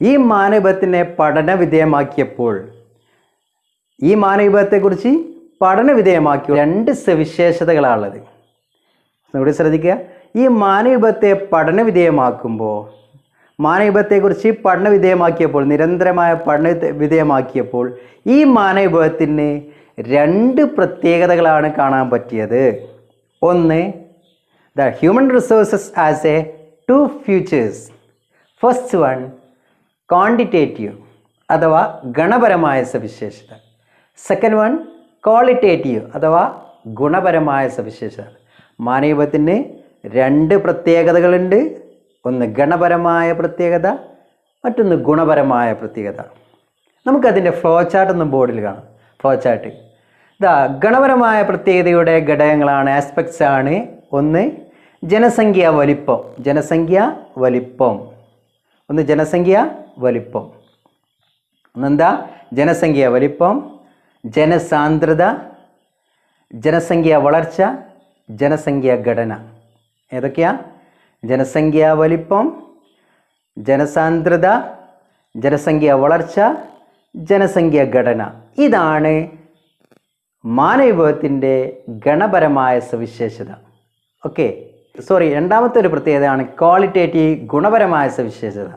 ഈ മാനവവിഭവത്തിനെ പഠന വിധേയമാക്കിയപ്പോൾ, ഈ മാനവവിഭവത്തെക്കുറിച്ച് പഠന വിധേയമാക്കിയ 2 സവിശേഷതകളാണുള്ളത്. ഇവിടെ ശ്രദ്ധിക്കുക. ഈ മാനവവിഭവത്തെ പഠന വിധേയമാക്കുമ്പോൾ, മാനവവിഭവത്തെക്കുറിച്ച് പഠന വിധേയമാക്കിയപ്പോൾ, നിരന്തരമായ പഠന വിധേയമാക്കിയപ്പോൾ ഈ മാനവവിഭവത്തിന് 2 പ്രത്യേകതകളാണ് കാണാൻ പറ്റിയത്. ഒന്ന്, the human resources as A 2 features. First one, quantitative അഥവാ ഗണപരമായ സവിശേഷത. സെക്കൻഡ് വൺ, ക്വാളിറ്റേറ്റീവ് അഥവാ ഗുണപരമായ സവിശേഷത. മാനവവിഭവത്തിന് 2 പ്രത്യേകതകളുണ്ട്. ഒന്ന് ഗണപരമായ പ്രത്യേകത, മറ്റൊന്ന് ഗുണപരമായ പ്രത്യേകത. നമുക്കതിൻ്റെ ഫ്ലോ ചാർട്ട് ഒന്ന് ബോർഡിൽ കാണാം. ഫ്ലോ ചാർട്ട് ഗണപരമായ പ്രത്യേകതയുടെ ഘടകങ്ങളാണ്, ആസ്പെക്ട്സ് ആണ്. ഒന്ന്, ജനസംഖ്യ വലിപ്പം. ഒന്നെന്താ? ജനസംഖ്യ വലിപ്പം, ജനസാന്ദ്രത, ജനസംഖ്യ വളർച്ച, ജനസംഖ്യ ഘടന. ഏതൊക്കെയാ? ജനസംഖ്യ വലിപ്പം, ജനസാന്ദ്രത, ജനസംഖ്യ വളർച്ച, ജനസംഖ്യ ഘടന. ഇതാണ് മാനവവിഭവത്തിൻ്റെ ഗണപരമായ സവിശേഷത. ഓക്കെ, രണ്ടാമത്തെ ഒരു പ്രത്യേകതയാണ് ക്വാളിറ്റേറ്റീവ്, ഗുണപരമായ സവിശേഷത.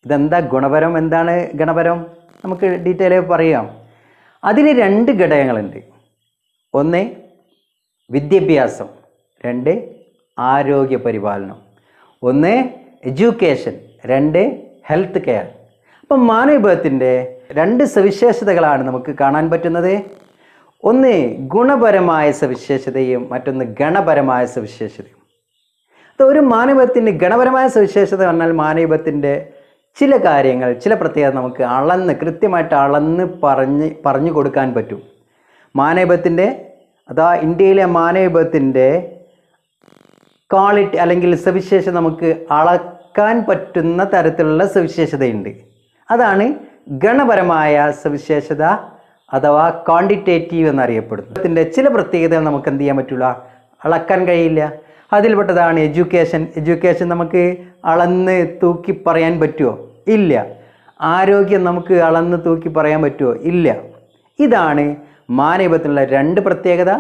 ഇതെന്താ ഗുണപരം, എന്താണ് ഗണപരം? നമുക്ക് ഡീറ്റെയിൽ പറയാം. അതിന് 2 ഘടകങ്ങളുണ്ട്. ഒന്ന്, വിദ്യാഭ്യാസം. 2, ആരോഗ്യ പരിപാലനം. 1, എഡ്യൂക്കേഷൻ. 2, health care. അപ്പം മാനവവിഭവത്തിൻ്റെ 2 സവിശേഷതകളാണ് നമുക്ക് കാണാൻ പറ്റുന്നത്. ഒന്ന് ഗുണപരമായ സവിശേഷതയും മറ്റൊന്ന് ഗണപരമായ സവിശേഷതയും. ഒരു മാനവികത്തിൻ്റെ ഗണപരമായ സവിശേഷത പറഞ്ഞാൽ മാനവികത്തിൻ്റെ ചില കാര്യങ്ങൾ, ചില പ്രത്യേകത നമുക്ക് കൃത്യമായിട്ട് അളന്ന് പറഞ്ഞു കൊടുക്കാൻ പറ്റും. മാനവികത്തിൻ്റെ ഇന്ത്യയിലെ മാനവികത്തിൻ്റെ ക്വാളിറ്റി അല്ലെങ്കിൽ സവിശേഷത നമുക്ക് അളക്കാൻ പറ്റുന്ന തരത്തിലുള്ള സവിശേഷതയുണ്ട്. അതാണ് ഗണപരമായ സവിശേഷത അഥവാ ക്വാണ്ടിറ്റേറ്റീവ് എന്നറിയപ്പെടുന്നു. ഇതിൻ്റെ ചില പ്രത്യേകതകൾ നമുക്ക് എന്ത് ചെയ്യാൻ പറ്റില്ല, അളക്കാൻ കഴിയില്ല. അതിൽപ്പെട്ടതാണ് എഡ്യൂക്കേഷൻ നമുക്ക് അളന്ന് തൂക്കി പറയാൻ പറ്റുമോ? ഇല്ല. ആരോഗ്യം നമുക്ക് അളന്ന് തൂക്കി പറയാൻ പറ്റുമോ? ഇല്ല. ഇതാണ് മാനവികത്തിനുള്ള രണ്ട് പ്രത്യേകത,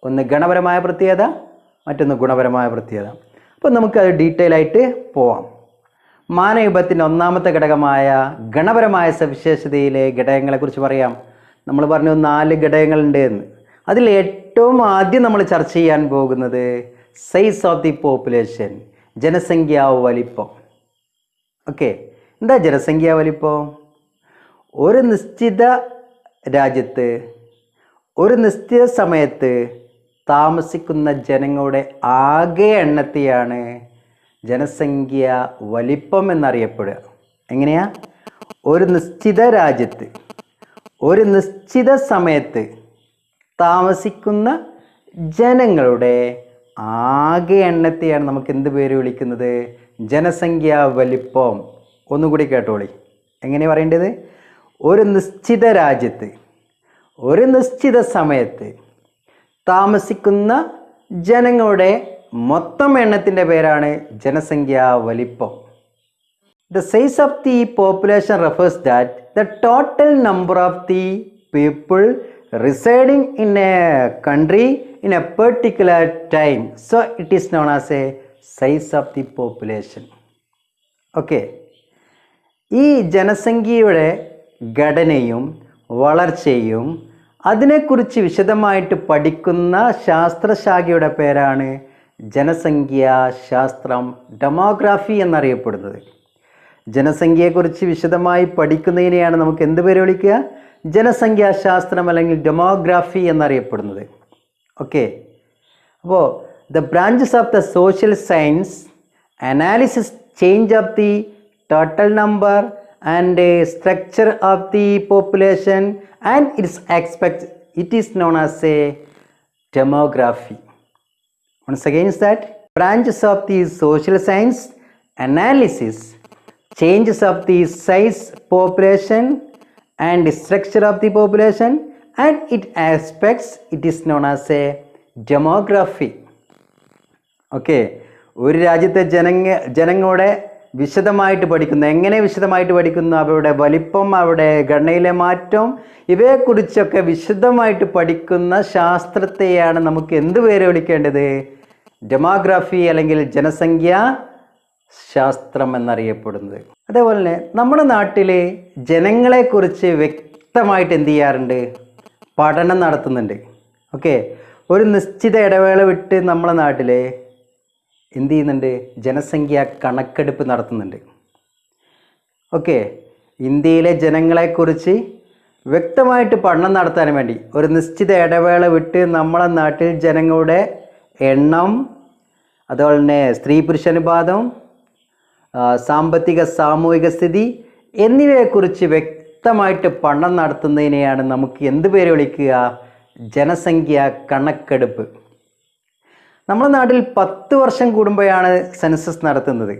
ഒന്ന് ഗണപരമായ പ്രത്യേകത, മറ്റൊന്ന് ഗുണപരമായ പ്രത്യേകത. അപ്പോൾ നമുക്കത് ഡീറ്റെയിൽ ആയിട്ട് പോവാം. മാനവികത്തിൻ്റെ ഒന്നാമത്തെ ഘടകമായ ഗണപരമായ സവിശേഷതയിലെ ഘടകങ്ങളെക്കുറിച്ച് പറയാം. നമ്മൾ പറഞ്ഞു 4 ഘടകങ്ങളുണ്ട് എന്ന്. അതിൽ ഏറ്റവും ആദ്യം നമ്മൾ ചർച്ച ചെയ്യാൻ പോകുന്നത് സൈസ് ഓഫ് ദി പോപ്പുലേഷൻ, ജനസംഖ്യാ വലിപ്പം. ഓക്കെ, എന്താ ജനസംഖ്യാ വലിപ്പം? ഒരു നിശ്ചിത രാജ്യത്ത് ഒരു നിശ്ചിത സമയത്ത് താമസിക്കുന്ന ജനങ്ങളുടെ ആകെ എണ്ണത്തെയാണ് ജനസംഖ്യ വലിപ്പം എന്നറിയപ്പെടുക. എങ്ങനെയാ? ഒരു നിശ്ചിത രാജ്യത്ത് ഒരു നിശ്ചിത സമയത്ത് താമസിക്കുന്ന ജനങ്ങളുടെ ആകെ എണ്ണത്തെയാണ് നമുക്ക് എന്ത് പേര് വിളിക്കുന്നത്? ജനസംഖ്യാ വലിപ്പം. ഒന്നുകൂടി കേട്ടോളി. എങ്ങനെയാണ് പറയേണ്ടത്? ഒരു നിശ്ചിത രാജ്യത്ത് ഒരു നിശ്ചിത സമയത്ത് താമസിക്കുന്ന ജനങ്ങളുടെ മൊത്തം എണ്ണത്തിൻ്റെ പേരാണ് ജനസംഖ്യാ വലിപ്പം. The size of the population refers that the total number of the people residing in a country in a particular time. So it is known as a size of the population. Okay. ഈ ജനസംഖ്യയുടെ ഘടനയും വളർച്ചയും അതിനെക്കുറിച്ച് വിശദമായിട്ട് പഠിക്കുന്ന ശാസ്ത്രശാഖയുടെ പേരാണ് ജനസംഖ്യാശാസ്ത്രം, ഡെമോഗ്രാഫി എന്നറിയപ്പെടുന്നത്. ജനസംഖ്യയെക്കുറിച്ച് വിശദമായി പഠിക്കുന്നതിനെയാണ് നമുക്ക് എന്ത് പേര് വിളിക്കുക? ജനസംഖ്യാശാസ്ത്രം അല്ലെങ്കിൽ ഡെമോഗ്രാഫി എന്നറിയപ്പെടുന്നത്. ഓക്കെ, അപ്പോൾ the branches of the social science analysis change of the total number and structure of the population and it's aspects, it is known as A demography. Once again is that branches of the social science analysis changes of the size, population and structure of the population and its aspects, it is known as a demography. Okay, ഒരു രാജ്യത്തെ ജനങ്ങളുടെ വിശദമായിട്ട് പഠിക്കുന്നു. എങ്ങനെ വിശദമായിട്ട് പഠിക്കുന്നു? അവരുടെ വലിപ്പം, അവരുടെ ഘടനയിലെ മാറ്റം, ഇവയെക്കുറിച്ചൊക്കെ വിശദമായിട്ട് പഠിക്കുന്ന ശാസ്ത്രത്തെയാണ് നമുക്ക് എന്ത് പേര് വിളിക്കേണ്ടത്? ഡെമോഗ്രാഫി അല്ലെങ്കിൽ ജനസംഖ്യാ ശാസ്ത്രം എന്നറിയപ്പെടുന്നത്. അതേപോലെ തന്നെ നമ്മുടെ നാട്ടിൽ ജനങ്ങളെക്കുറിച്ച് വ്യക്തമായിട്ട് എന്ത് ചെയ്യാറുണ്ട്? പഠനം നടത്തുന്നുണ്ട്. ഓക്കെ, ഒരു നിശ്ചിത ഇടവേള വിട്ട് നമ്മുടെ നാട്ടിൽ എന്ത് ചെയ്യുന്നുണ്ട്? ജനസംഖ്യ കണക്കെടുപ്പ് നടത്തുന്നുണ്ട്. ഓക്കെ, ഇന്ത്യയിലെ ജനങ്ങളെക്കുറിച്ച് വ്യക്തമായിട്ട് പഠനം നടത്താൻ വേണ്ടി ഒരു നിശ്ചിത ഇടവേള വിട്ട് നമ്മളെ നാട്ടിൽ ജനങ്ങളുടെ എണ്ണം, അതുപോലെ തന്നെ സ്ത്രീ പുരുഷ അനുപാതം, സാമ്പത്തിക സാമൂഹിക സ്ഥിതി എന്നിവയെക്കുറിച്ച് വ്യക്തമായിട്ട് പഠനം നടത്തുന്നതിനെയാണ് നമുക്ക് എന്ത് പേര് വിളിക്കുക? ജനസംഖ്യ കണക്കെടുപ്പ്. നമ്മുടെ നാട്ടിൽ 10 വർഷം കൂടുമ്പോഴാണ് സെൻസസ് നടത്തുന്നത്.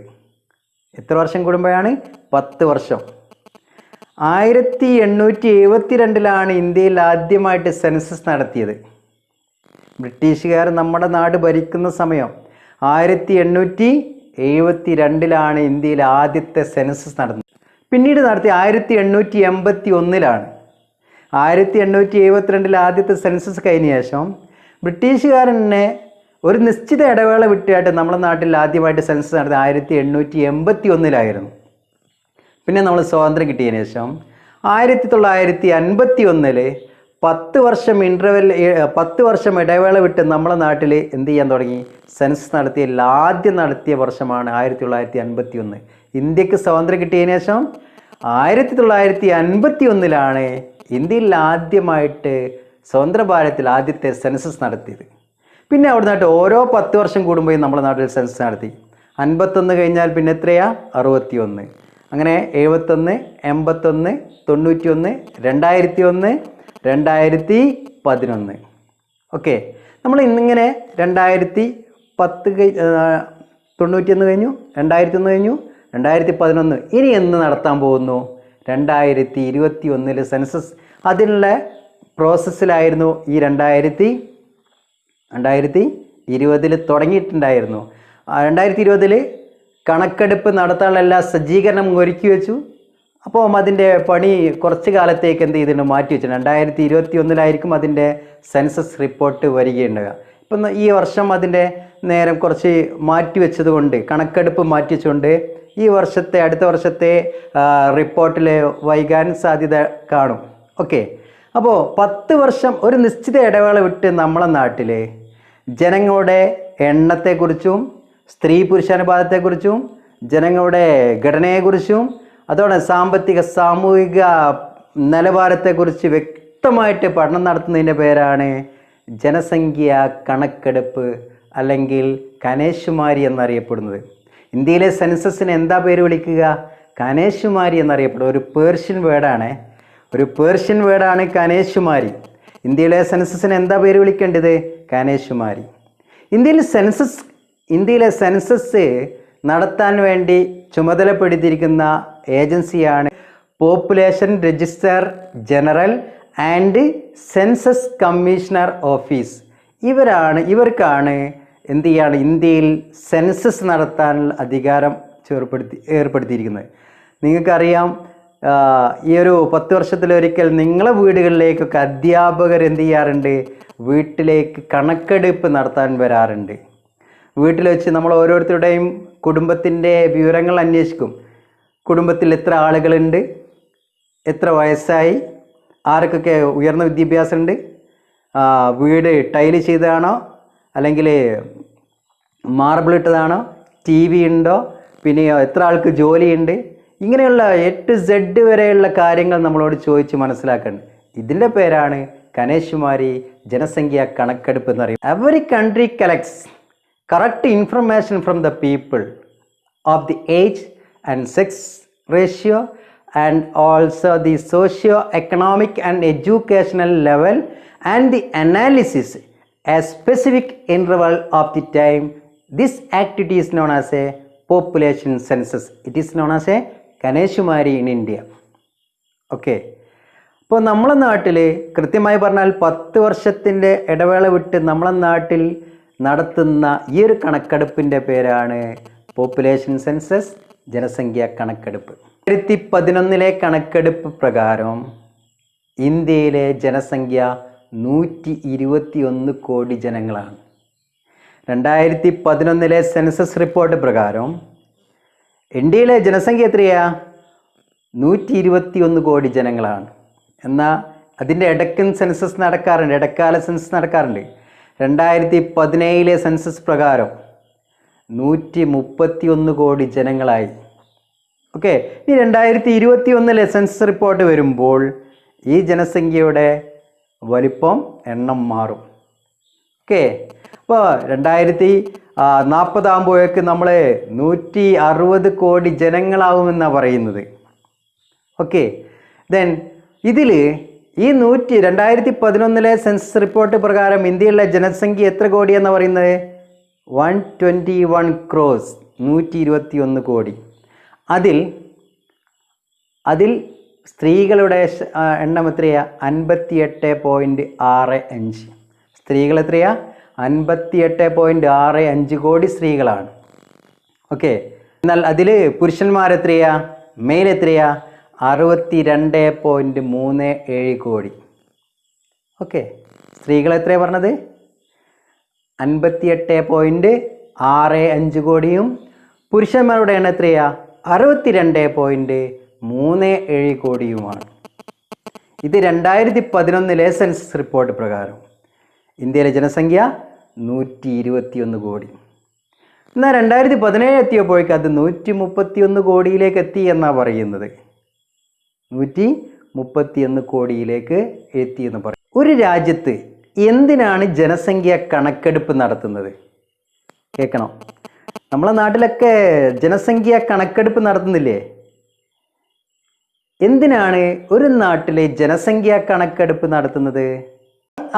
എത്ര വർഷം കൂടുമ്പോഴാണ്? 10 വർഷം. 1872 ഇന്ത്യയിൽ ആദ്യമായിട്ട് സെൻസസ് നടത്തിയത്. ബ്രിട്ടീഷുകാർ നമ്മുടെ നാട് ഭരിക്കുന്ന സമയം 1872 ഇന്ത്യയിൽ ആദ്യത്തെ സെൻസസ് നടന്നത്. പിന്നീട് നടത്തി 1881. 1872 ആദ്യത്തെ സെൻസസ് കഴിഞ്ഞ ശേഷം ബ്രിട്ടീഷുകാരനെ ഒരു നിശ്ചിത ഇടവേള വിട്ടായിട്ട് നമ്മുടെ നാട്ടിൽ ആദ്യമായിട്ട് സെൻസസ് നടത്തി 1881. പിന്നെ നമ്മൾ സ്വാതന്ത്ര്യം കിട്ടിയതിന് ശേഷം 1951 10 വർഷം 10 വർഷം ഇടവേള വിട്ട് നമ്മളെ നാട്ടിൽ എന്ത് ചെയ്യാൻ തുടങ്ങി? സെൻസസ് ആദ്യം നടത്തിയ വർഷമാണ് 1951. ഇന്ത്യക്ക് സ്വാതന്ത്ര്യം കിട്ടിയതിന് ശേഷം 1951 ഇന്ത്യയിൽ ആദ്യമായിട്ട് സ്വതന്ത്ര ഭാരതത്തിൽ ആദ്യത്തെ സെൻസസ് നടത്തിയത്. പിന്നെ അവിടെ നിന്നിട്ട് ഓരോ 10 വർഷം കൂടുമ്പോൾ നമ്മുടെ നാട്ടിൽ സെൻസസ് നടത്തി. 51 കഴിഞ്ഞാൽ പിന്നെ എത്രയാ? 61. അങ്ങനെ 71, 81, 91, 2001, 2011. ഓക്കെ, നമ്മൾ ഇന്നിങ്ങനെ 2010 91 കഴിഞ്ഞു, 2001 കഴിഞ്ഞു, 2011. ഇനി എന്ന് നടത്താൻ പോകുന്നു? 2021 സെൻസസ്. അതിനുള്ള പ്രോസസ്സിലായിരുന്നു ഈ 2020 തുടങ്ങിയിട്ടുണ്ടായിരുന്നു. 2020 കണക്കെടുപ്പ് നടത്താനുള്ള എല്ലാ സജ്ജീകരണം ഒരുക്കി വെച്ചു. അപ്പോൾ അതിൻ്റെ പണി കുറച്ച് കാലത്തേക്ക് എന്ത് ചെയ്തിട്ടുണ്ട്? മാറ്റി വെച്ചിട്ടുണ്ട്. 2021 അതിൻ്റെ സെൻസസ് റിപ്പോർട്ട് വരികയുണ്ടാകുക. ഇപ്പം ഈ വർഷം അതിൻ്റെ നേരം കുറച്ച് മാറ്റി വെച്ചത് കൊണ്ട്, കണക്കെടുപ്പ് മാറ്റി വെച്ചുകൊണ്ട് ഈ വർഷത്തെ അടുത്ത വർഷത്തെ റിപ്പോർട്ടിൽ വൈകാൻ സാധ്യത കാണും. ഓക്കെ, അപ്പോൾ 10 വർഷം ഒരു നിശ്ചിത ഇടവേള വിട്ട് നമ്മളെ നാട്ടിൽ ജനങ്ങളുടെ എണ്ണത്തെക്കുറിച്ചും സ്ത്രീ പുരുഷാനുപാതത്തെക്കുറിച്ചും ജനങ്ങളുടെ ഘടനയെക്കുറിച്ചും അതോടെ സാമ്പത്തിക സാമൂഹിക നിലവാരത്തെക്കുറിച്ച് വ്യക്തമായിട്ട് പഠനം നടത്തുന്നതിൻ്റെ പേരാണ് ജനസംഖ്യ കണക്കെടുപ്പ്, അല്ലെങ്കിൽ കനേശുമാരി എന്നറിയപ്പെടുന്നത്. ഇന്ത്യയിലെ സെൻസസിന് എന്താ പേര് വിളിക്കുക? കനേശുമാരി എന്നറിയപ്പെടും. ഒരു പേർഷ്യൻ വേർഡാണ് കനേശുമാരി. ഇന്ത്യയിലെ സെൻസസിന് എന്താ പേര് വിളിക്കേണ്ടത്? കനേശുമാരി. ഇന്ത്യയിലെ സെൻസസ് നടത്താൻ വേണ്ടി ചുമതലപ്പെടുത്തിയിരിക്കുന്ന ഏജൻസിയാണ് population register general and census commissioner office. ഇവർക്കാണ് എന്ത് ചെയ്യാണ് ഇന്ത്യയിൽ സെൻസസ് നടത്താനുള്ള അധികാരം ഏർപ്പെടുത്തിയിരിക്കുന്നത്. നിങ്ങൾക്കറിയാം, ഈ ഒരു 10 വർഷത്തിലൊരിക്കൽ നിങ്ങളെ വീടുകളിലേക്കൊക്കെ അധ്യാപകർ എന്ത് ചെയ്യാറുണ്ട്? വീട്ടിലേക്ക് കണക്കെടുപ്പ് നടത്താൻ വരാറുണ്ട്. വീട്ടിൽ വെച്ച് നമ്മൾ ഓരോരുത്തരുടെയും കുടുംബത്തിൻ്റെ വിവരങ്ങൾ അന്വേഷിക്കും. കുടുംബത്തിൽ എത്ര ആളുകളുണ്ട്, എത്ര വയസ്സായി, ആർക്കൊക്കെ ഉയർന്ന വിദ്യാഭ്യാസമുണ്ട്, വീട് ടൈല് ചെയ്തതാണോ അല്ലെങ്കിൽ മാർബിൾ ഇട്ടതാണോ, TV ഉണ്ടോ, പിന്നെ എത്ര ആൾക്ക് ജോലിയുണ്ട്, ഇങ്ങനെയുള്ള A to Z വരെയുള്ള കാര്യങ്ങൾ നമ്മളോട് ചോദിച്ച് മനസ്സിലാക്കേണ്ടത്. ഇതിൻ്റെ പേരാണ് കനേശുമാരി ജനസംഖ്യ കണക്കെടുപ്പ് എന്ന് പറയുന്നത്. Every country collects correct information from the people of the age and sex ratio and also the socio-economic and educational level and the analysis a specific interval of the time. This activity is known as a population census. It is known as a Kaneshumari in India. Okay. ഇപ്പോൾ നമ്മളെ നാട്ടിൽ കൃത്യമായി പറഞ്ഞാൽ 10 വർഷത്തിൻ്റെ ഇടവേള വിട്ട് നമ്മളെ നാട്ടിൽ നടത്തുന്ന ഈ ഒരു കണക്കെടുപ്പിൻ്റെ പേരാണ് പോപ്പുലേഷൻ സെൻസസ്, ജനസംഖ്യ കണക്കെടുപ്പ്. 2011 കണക്കെടുപ്പ് പ്രകാരം ഇന്ത്യയിലെ ജനസംഖ്യ 121 കോടി ജനങ്ങളാണ്. 2011 സെൻസസ് റിപ്പോർട്ട് പ്രകാരം ഇന്ത്യയിലെ ജനസംഖ്യ എത്രയാ? 121 കോടി ജനങ്ങളാണ്. എന്നാൽ അതിൻ്റെ ഇടയ്ക്കും സെൻസസ് നടക്കാറുണ്ട്, ഇടക്കാല സെൻസസ് നടക്കാറുണ്ട്. 2017 സെൻസസ് പ്രകാരം 131 കോടി ജനങ്ങളായി. ഓക്കെ, ഈ 2021 സെൻസസ് റിപ്പോർട്ട് വരുമ്പോൾ ഈ ജനസംഖ്യയുടെ വലിപ്പം എണ്ണം മാറും. ഓക്കെ, അപ്പോൾ 2040 ആകുമ്പോഴേക്ക് നമ്മൾ 160 കോടി ജനങ്ങളാവുമെന്നാണ് പറയുന്നത്. ഓക്കെ, ദെൻ ഇതിൽ ഈ 2011 സെൻസസ് റിപ്പോർട്ട് പ്രകാരം ഇന്ത്യയിലെ ജനസംഖ്യ എത്ര കോടിയെന്നാണ് പറയുന്നത്? 121 crores, 121 കോടി. അതിൽ സ്ത്രീകളുടെ എണ്ണം എത്രയാ? 58.65. സ്ത്രീകൾ എത്രയാ? 58.65 കോടി സ്ത്രീകളാണ്. ഓക്കെ, എന്നാൽ അതിൽ പുരുഷന്മാരെത്രയാ? മെയിൽ എത്രയാ? 62.37 കോടി. ഓക്കെ, സ്ത്രീകൾ എത്രയാണ് പറഞ്ഞത്? 58.65 കോടിയും പുരുഷന്മാരുടെ എണ്ണം എത്രയാ? 62.37 കോടിയുമാണ്. ഇത് 2011 സെൻസസ് റിപ്പോർട്ട് പ്രകാരം ഇന്ത്യയിലെ ജനസംഖ്യ 121 കോടി. എന്നാൽ 2017 എത്തിയപ്പോഴേക്ക് അത് 131 കോടിയിലേക്ക് എത്തി എന്നാണ് പറയുന്നത്. 131 കോടിയിലേക്ക് എത്തി എന്ന് പറയും. ഒരു രാജ്യത്ത് എന്തിനാണ് ജനസംഖ്യ കണക്കെടുപ്പ് നടത്തുന്നത്? കേൾക്കണം. നമ്മളെ നാട്ടിലൊക്കെ ജനസംഖ്യ കണക്കെടുപ്പ് നടത്തുന്നില്ലേ? എന്തിനാണ് ഒരു നാട്ടിലെ ജനസംഖ്യ കണക്കെടുപ്പ് നടത്തുന്നത്?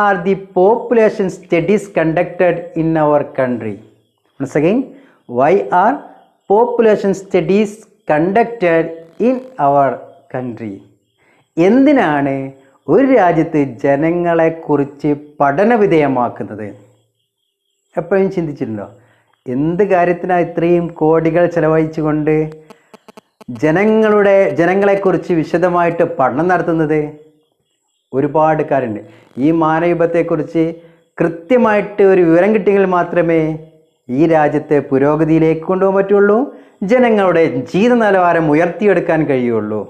Are the population studies conducted in our country? Once again, why are population studies conducted in our country? എന്തിനാണ് ഒരു രാജ്യത്ത് ജനങ്ങളെക്കുറിച്ച് പഠനവിധേയമാക്കുന്നത്? എപ്പോഴും ചിന്തിച്ചിട്ടുണ്ടോ? എന്ത് കാര്യത്തിനാണ് ഇത്രയും കോടികൾ ചെലവഴിച്ചുകൊണ്ട് ജനങ്ങളെക്കുറിച്ച് വിശദമായിട്ട് പഠനം നടത്തുന്നത്? ഒരുപാട് കാര്യമുണ്ട്. ഈ മാനവികതയെക്കുറിച്ച് കൃത്യമായിട്ട് ഒരു വിവരം കിട്ടിയെങ്കിൽ മാത്രമേ ഈ രാജ്യത്തെ പുരോഗതിയിലേക്ക് കൊണ്ടുപോകാൻ പറ്റുള്ളൂ, ജനങ്ങളുടെ ജീവിത നിലവാരം ഉയർത്തിയെടുക്കാൻ കഴിയുള്ളൂ.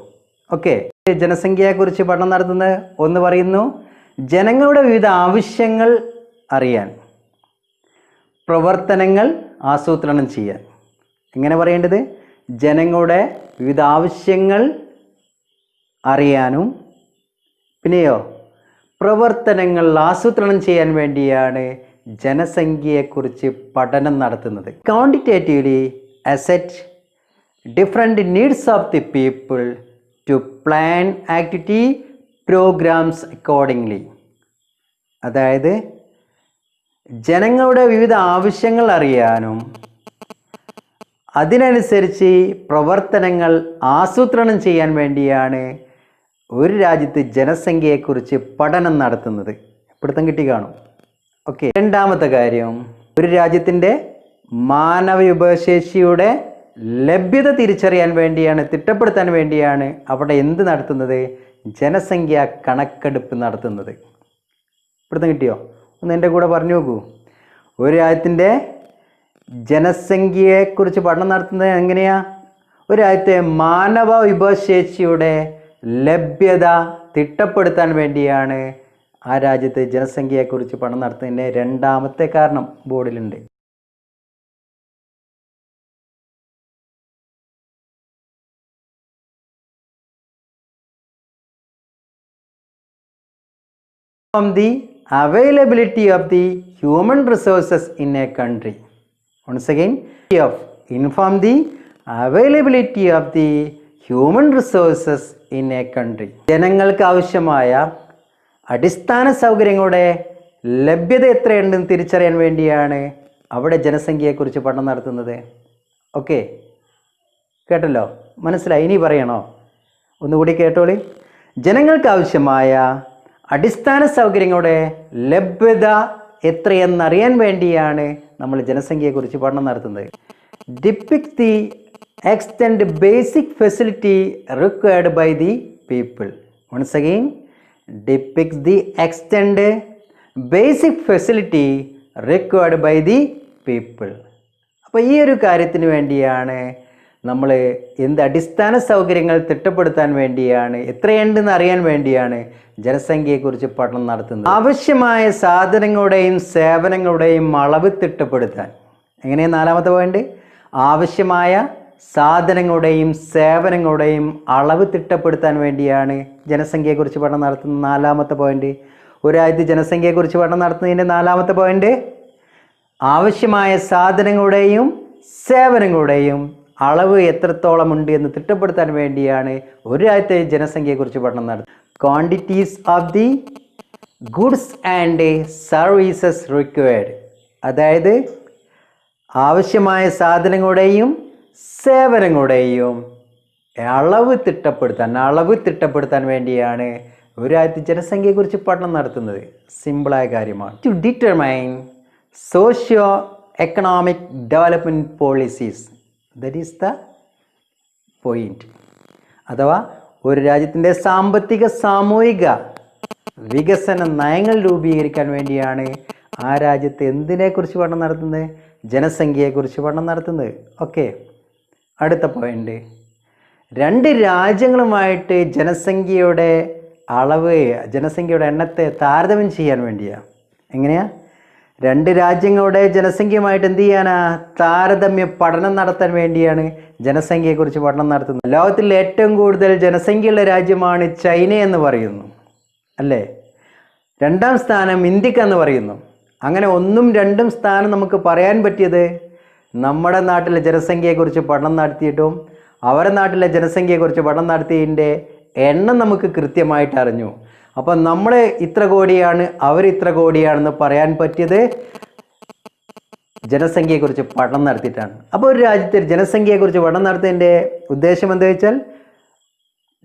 ഓക്കെ, ജനസംഖ്യയെക്കുറിച്ച് പഠനം നടത്തുന്നത് ഒന്ന് പറയുന്നു, ജനങ്ങളുടെ വിവിധ ആവശ്യങ്ങൾ അറിയാൻ, പ്രവർത്തനങ്ങൾ ആസൂത്രണം ചെയ്യാൻ. എങ്ങനെ പറയേണ്ടത്? ജനങ്ങളുടെ വിവിധ ആവശ്യങ്ങൾ അറിയാനും പിന്നെയോ പ്രവർത്തനങ്ങൾ ആസൂത്രണം ചെയ്യാൻ വേണ്ടിയാണ് ജനസംഖ്യയെക്കുറിച്ച് പഠനം നടത്തുന്നത്. Quantitatively assess different needs of the people to plan activity programmes accordingly. അതായത് ജനങ്ങളുടെ വിവിധ ആവശ്യങ്ങൾ അറിയാനും അതിനനുസരിച്ച് പ്രവർത്തനങ്ങൾ ആസൂത്രണം ചെയ്യാൻ വേണ്ടിയാണ് ഒരു രാജ്യത്ത് ജനസംഖ്യയെക്കുറിച്ച് പഠനം നടത്തുന്നത്. പിടുത്തം കിട്ടി കാണും. ഓക്കെ, രണ്ടാമത്തെ കാര്യം, ഒരു രാജ്യത്തിൻ്റെ മാനവ വിഭവശേഷിയുടെ ലഭ്യത തിരിച്ചറിയാൻ വേണ്ടിയാണ്, തിട്ടപ്പെടുത്താൻ വേണ്ടിയാണ് അവിടെ എന്ത് നടത്തുന്നത്? ജനസംഖ്യ കണക്കെടുപ്പ് നടത്തുന്നത്. പിടുത്തം കിട്ടിയോ? ഒന്ന് എൻ്റെ കൂടെ പറഞ്ഞു നോക്കൂ. ഒരു രാജ്യത്തിൻ്റെ ജനസംഖ്യയെക്കുറിച്ച് പഠനം നടത്തുന്നത് എങ്ങനെയാ? ഒരു രാജ്യത്തെ മാനവ വിഭവശേഷിയുടെ ലഭ്യത തിട്ടപ്പെടുത്താൻ വേണ്ടിയാണ് ആ രാജ്യത്തെ ജനസംഖ്യയെക്കുറിച്ച് പഠനം നടത്തുന്നതിൻ്റെ രണ്ടാമത്തെ കാരണം ബോർഡിലുണ്ട്. From the availability of the human resources in a country. Once again, inform the availability of the human resources in a country. ജനങ്ങൾക്ക് ആവശ്യമായ അടിസ്ഥാന സൗകര്യങ്ങളുടെ ലഭ്യത എത്രയുണ്ടെന്ന് തിരിച്ചറിയാൻ വേണ്ടിയാണ് അവിടെ ജനസംഖ്യയെക്കുറിച്ച് പഠനം നടത്തുന്നത്. ഓക്കെ, കേട്ടല്ലോ? മനസ്സിലായി? ഇനി പറയണോ? ഒന്നുകൂടി കേട്ടോളി. ജനങ്ങൾക്ക് ആവശ്യമായ അടിസ്ഥാന സൗകര്യങ്ങളുടെ ലഭ്യത എത്രയെന്നറിയാൻ വേണ്ടിയാണ് നമ്മൾ ജനസംഖ്യയെക്കുറിച്ച് പഠനം നടത്തുന്നത്. Depict the extent basic facility required by the people. Once again, depicts the extent basic facility required by the people. അപ്പോൾ ഈ ഒരു കാര്യത്തിന് വേണ്ടിയാണ് നമ്മൾ അടിസ്ഥാന സൗകര്യങ്ങൾ തിട്ടപ്പെടുത്താൻ വേണ്ടിയാണ്, എത്രയുണ്ടെന്ന് അറിയാൻ വേണ്ടിയാണ് ജനസംഖ്യയെക്കുറിച്ച് പഠനം നടത്തുന്നത്. ആവശ്യമായ സാധനങ്ങളുടെയും സേവനങ്ങളുടെയും അളവ് തിട്ടപ്പെടുത്താൻ. എങ്ങനെയാണ്? നാലാമത്തെ പോയിന്റ്, ആവശ്യമായ സാധനങ്ങളുടെയും സേവനങ്ങളുടെയും അളവ് തിട്ടപ്പെടുത്താൻ വേണ്ടിയാണ് ജനസംഖ്യയെക്കുറിച്ച് പഠനം നടത്തുന്ന നാലാമത്തെ പോയിന്റ്. ഒരു രാജ്യത്ത് ജനസംഖ്യയെക്കുറിച്ച് പഠനം നടത്തുന്നതിൻ്റെ നാലാമത്തെ പോയിന്റ്, ആവശ്യമായ സാധനങ്ങളുടെയും സേവനങ്ങളുടെയും അളവ് എത്രത്തോളം ഉണ്ട് എന്ന് തിട്ടപ്പെടുത്താൻ വേണ്ടിയാണ് ഒരു രാജ്യത്തെ ജനസംഖ്യയെക്കുറിച്ച് പഠനം നടത്തുന്നത്. Quantities of the goods and services required. അതായത് ആവശ്യമായ സാധനങ്ങളുടെയും സേവനങ്ങളുടെയും അളവ് തിട്ടപ്പെടുത്താൻ വേണ്ടിയാണ് ഒരു രാജ്യത്തെ ജനസംഖ്യയെക്കുറിച്ച് പഠനം നടത്തുന്നത്. സിമ്പിളായ കാര്യമാണ്. To determine socio economic development policies, that is the point. അഥവാ ഒരു രാജ്യത്തിൻ്റെ സാമ്പത്തിക സാമൂഹിക വികസന നയങ്ങൾ രൂപീകരിക്കാൻ വേണ്ടിയാണ് ആ രാജ്യത്ത് എന്തിനെക്കുറിച്ച് പഠനം നടത്തുന്നത്? ജനസംഖ്യയെക്കുറിച്ച് പഠനം നടത്തുന്നത്. ഓക്കെ, അടുത്ത പോയിന്റ്, രണ്ട് രാജ്യങ്ങളുമായിട്ട് ജനസംഖ്യയുടെ എണ്ണത്തെ താരതമ്യം ചെയ്യാൻ വേണ്ടിയാണ്. എങ്ങനെയാ? രണ്ട് രാജ്യങ്ങളുടെ ജനസംഖ്യയുമായിട്ട് എന്ത് ചെയ്യാനാ? താരതമ്യ പഠനം നടത്താൻ വേണ്ടിയാണ് ജനസംഖ്യയെക്കുറിച്ച് പഠനം നടത്തുന്നത്. ലോകത്തിൽ ഏറ്റവും കൂടുതൽ ജനസംഖ്യയുള്ള രാജ്യമാണ് ചൈന എന്ന് പറയുന്നു, അല്ലേ? രണ്ടാം സ്ഥാനം ഇന്ത്യക്കെന്ന് പറയുന്നു. അങ്ങനെ 1ഉം 2ഉം സ്ഥാനം നമുക്ക് പറയാൻ പറ്റിയത് നമ്മുടെ നാട്ടിലെ ജനസംഖ്യയെക്കുറിച്ച് പഠനം നടത്തിയിട്ടും അവരുടെ നാട്ടിലെ ജനസംഖ്യയെക്കുറിച്ച് പഠനം നടത്തിയതിൻ്റെ എണ്ണം നമുക്ക് കൃത്യമായിട്ട് അറിഞ്ഞു. അപ്പം നമ്മൾ ഇത്ര കോടിയാണ് അവർ ഇത്ര കോടിയാണെന്ന് പറയാൻ പറ്റിയത് ജനസംഖ്യയെക്കുറിച്ച് പഠനം നടത്തിയിട്ടാണ്. അപ്പോൾ ഒരു രാജ്യത്തെ ജനസംഖ്യയെക്കുറിച്ച് പഠനം നടത്തിയതിൻ്റെ ഉദ്ദേശം എന്താ വെച്ചാൽ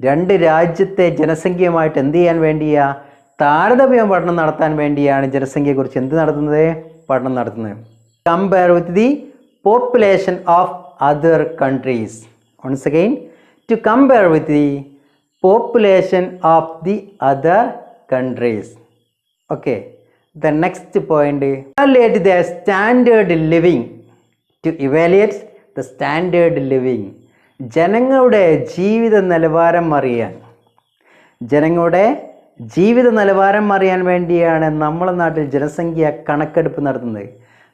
2 രാജ്യത്തെ ജനസംഖ്യയുമായിട്ട് എന്ത് ചെയ്യാൻ വേണ്ടിയാ, താരതമ്യം പഠനം നടത്താൻ വേണ്ടിയാണ് ജനസംഖ്യയെക്കുറിച്ച് എന്ത് നടത്തുന്നത്, പഠനം നടത്തുന്നത്. Compare with the population of other countries. Once again, to compare with the population of the other countries. Okay, the next point, evaluate the standard living. To evaluate the standard living, ജനങ്ങളുടെ ജീവിത നിലവാരം അറിയാൻ, ജനങ്ങളുടെ ജീവിത നിലവാരം അറിയാൻ വേണ്ടിയാണ് നമ്മളെ നാട്ടിൽ ജനസംഖ്യ കണക്കെടുപ്പ് നടത്തുന്നത്.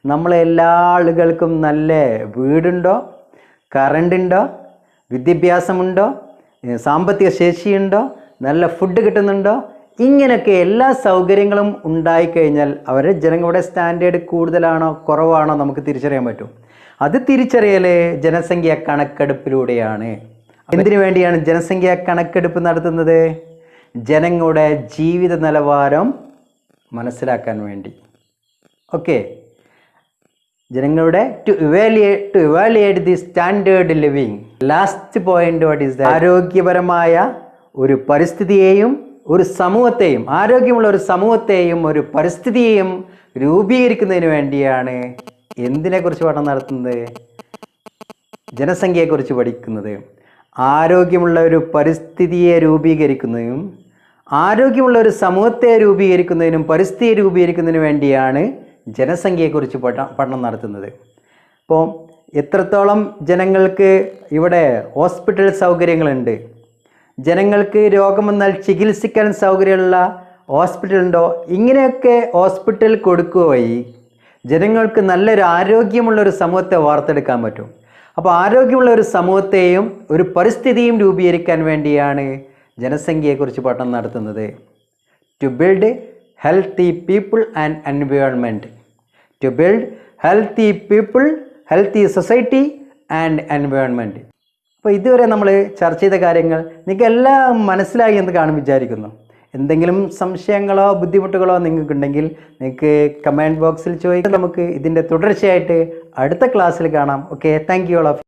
നമ്മളെ എല്ലാ ആളുകൾക്കും നല്ല വീടുണ്ടോ, കറണ്ട് ഉണ്ടോ, വിദ്യാഭ്യാസമുണ്ടോ, സാമ്പത്തിക ശേഷിയുണ്ടോ, നല്ല ഫുഡ് കിട്ടുന്നുണ്ടോ, ഇങ്ങനെയൊക്കെ എല്ലാ സൗകര്യങ്ങളും ഉണ്ടായിക്കഴിഞ്ഞാൽ അവരുടെ ജനങ്ങളുടെ സ്റ്റാൻഡേർഡ് കൂടുതലാണോ കുറവാണോ നമുക്ക് തിരിച്ചറിയാൻ പറ്റും. അത് തിരിച്ചറിയൽ ജനസംഖ്യ കണക്കെടുപ്പിലൂടെയാണ്. എന്തിനു വേണ്ടിയാണ് ജനസംഖ്യ കണക്കെടുപ്പ് നടത്തുന്നത്? ജനങ്ങളുടെ ജീവിത നിലവാരം മനസ്സിലാക്കാൻ വേണ്ടി. ഓക്കെ, ജനങ്ങളുടെ to evaluate the standard living. Last point, what is that? ആരോഗ്യപരമായ ഒരു പരിസ്ഥിതിയെയും ഒരു സമൂഹത്തെയും, ആരോഗ്യമുള്ള ഒരു സമൂഹത്തെയും ഒരു പരിസ്ഥിതിയെയും രൂപീകരിക്കുന്നതിന് വേണ്ടിയാണ് എന്തിനെക്കുറിച്ച് പഠനം നടത്തുന്നത്? ജനസംഖ്യയെക്കുറിച്ച് പഠിക്കുന്നത്. ആരോഗ്യമുള്ള ഒരു പരിസ്ഥിതിയെ രൂപീകരിക്കുന്നതിനും ആരോഗ്യമുള്ള ഒരു സമൂഹത്തെ രൂപീകരിക്കുന്നതിനും പരിസ്ഥിതിയെ രൂപീകരിക്കുന്നതിനും വേണ്ടിയാണ് ജനസംഖ്യയെക്കുറിച്ച് പഠനം നടത്തുന്നത്. അപ്പോൾ എത്രത്തോളം ജനങ്ങൾക്ക് ഇവിടെ ഹോസ്പിറ്റൽ സൗകര്യങ്ങളുണ്ട്, ജനങ്ങൾക്ക് രോഗം വന്നാൽ ചികിത്സിക്കാൻ സൗകര്യമുള്ള ഹോസ്പിറ്റലുണ്ടോ, ഇങ്ങനെയൊക്കെ ഹോസ്പിറ്റൽ കൊടുക്കുക വഴി ജനങ്ങൾക്ക് നല്ലൊരു ആരോഗ്യമുള്ളൊരു സമൂഹത്തെ വാർത്തെടുക്കാൻ പറ്റും. അപ്പോൾ ആരോഗ്യമുള്ള ഒരു സമൂഹത്തെയും ഒരു പരിസ്ഥിതിയും രൂപീകരിക്കാൻ വേണ്ടിയാണ് ജനസംഖ്യയെക്കുറിച്ച് പഠനം നടത്തുന്നത്. To build healthy people and environment. To build healthy people, healthy society and environment. അപ്പോൾ ഇതുവരെ നമ്മൾ ചർച്ച ചെയ്ത കാര്യങ്ങൾ നിങ്ങൾക്ക് എല്ലാം മനസ്സിലായി എന്ന് കാണും വിചാരിക്കുന്നു. എന്തെങ്കിലും സംശയങ്ങളോ ബുദ്ധിമുട്ടുകളോ നിങ്ങൾക്കുണ്ടെങ്കിൽ നിങ്ങൾക്ക് കമൻറ്റ് ബോക്സിൽ ചോദിക്കാം. നമുക്ക് ഇതിൻ്റെ തുടർച്ചയായിട്ട് അടുത്ത ക്ലാസ്സിൽ കാണാം. Okay, thank you all of.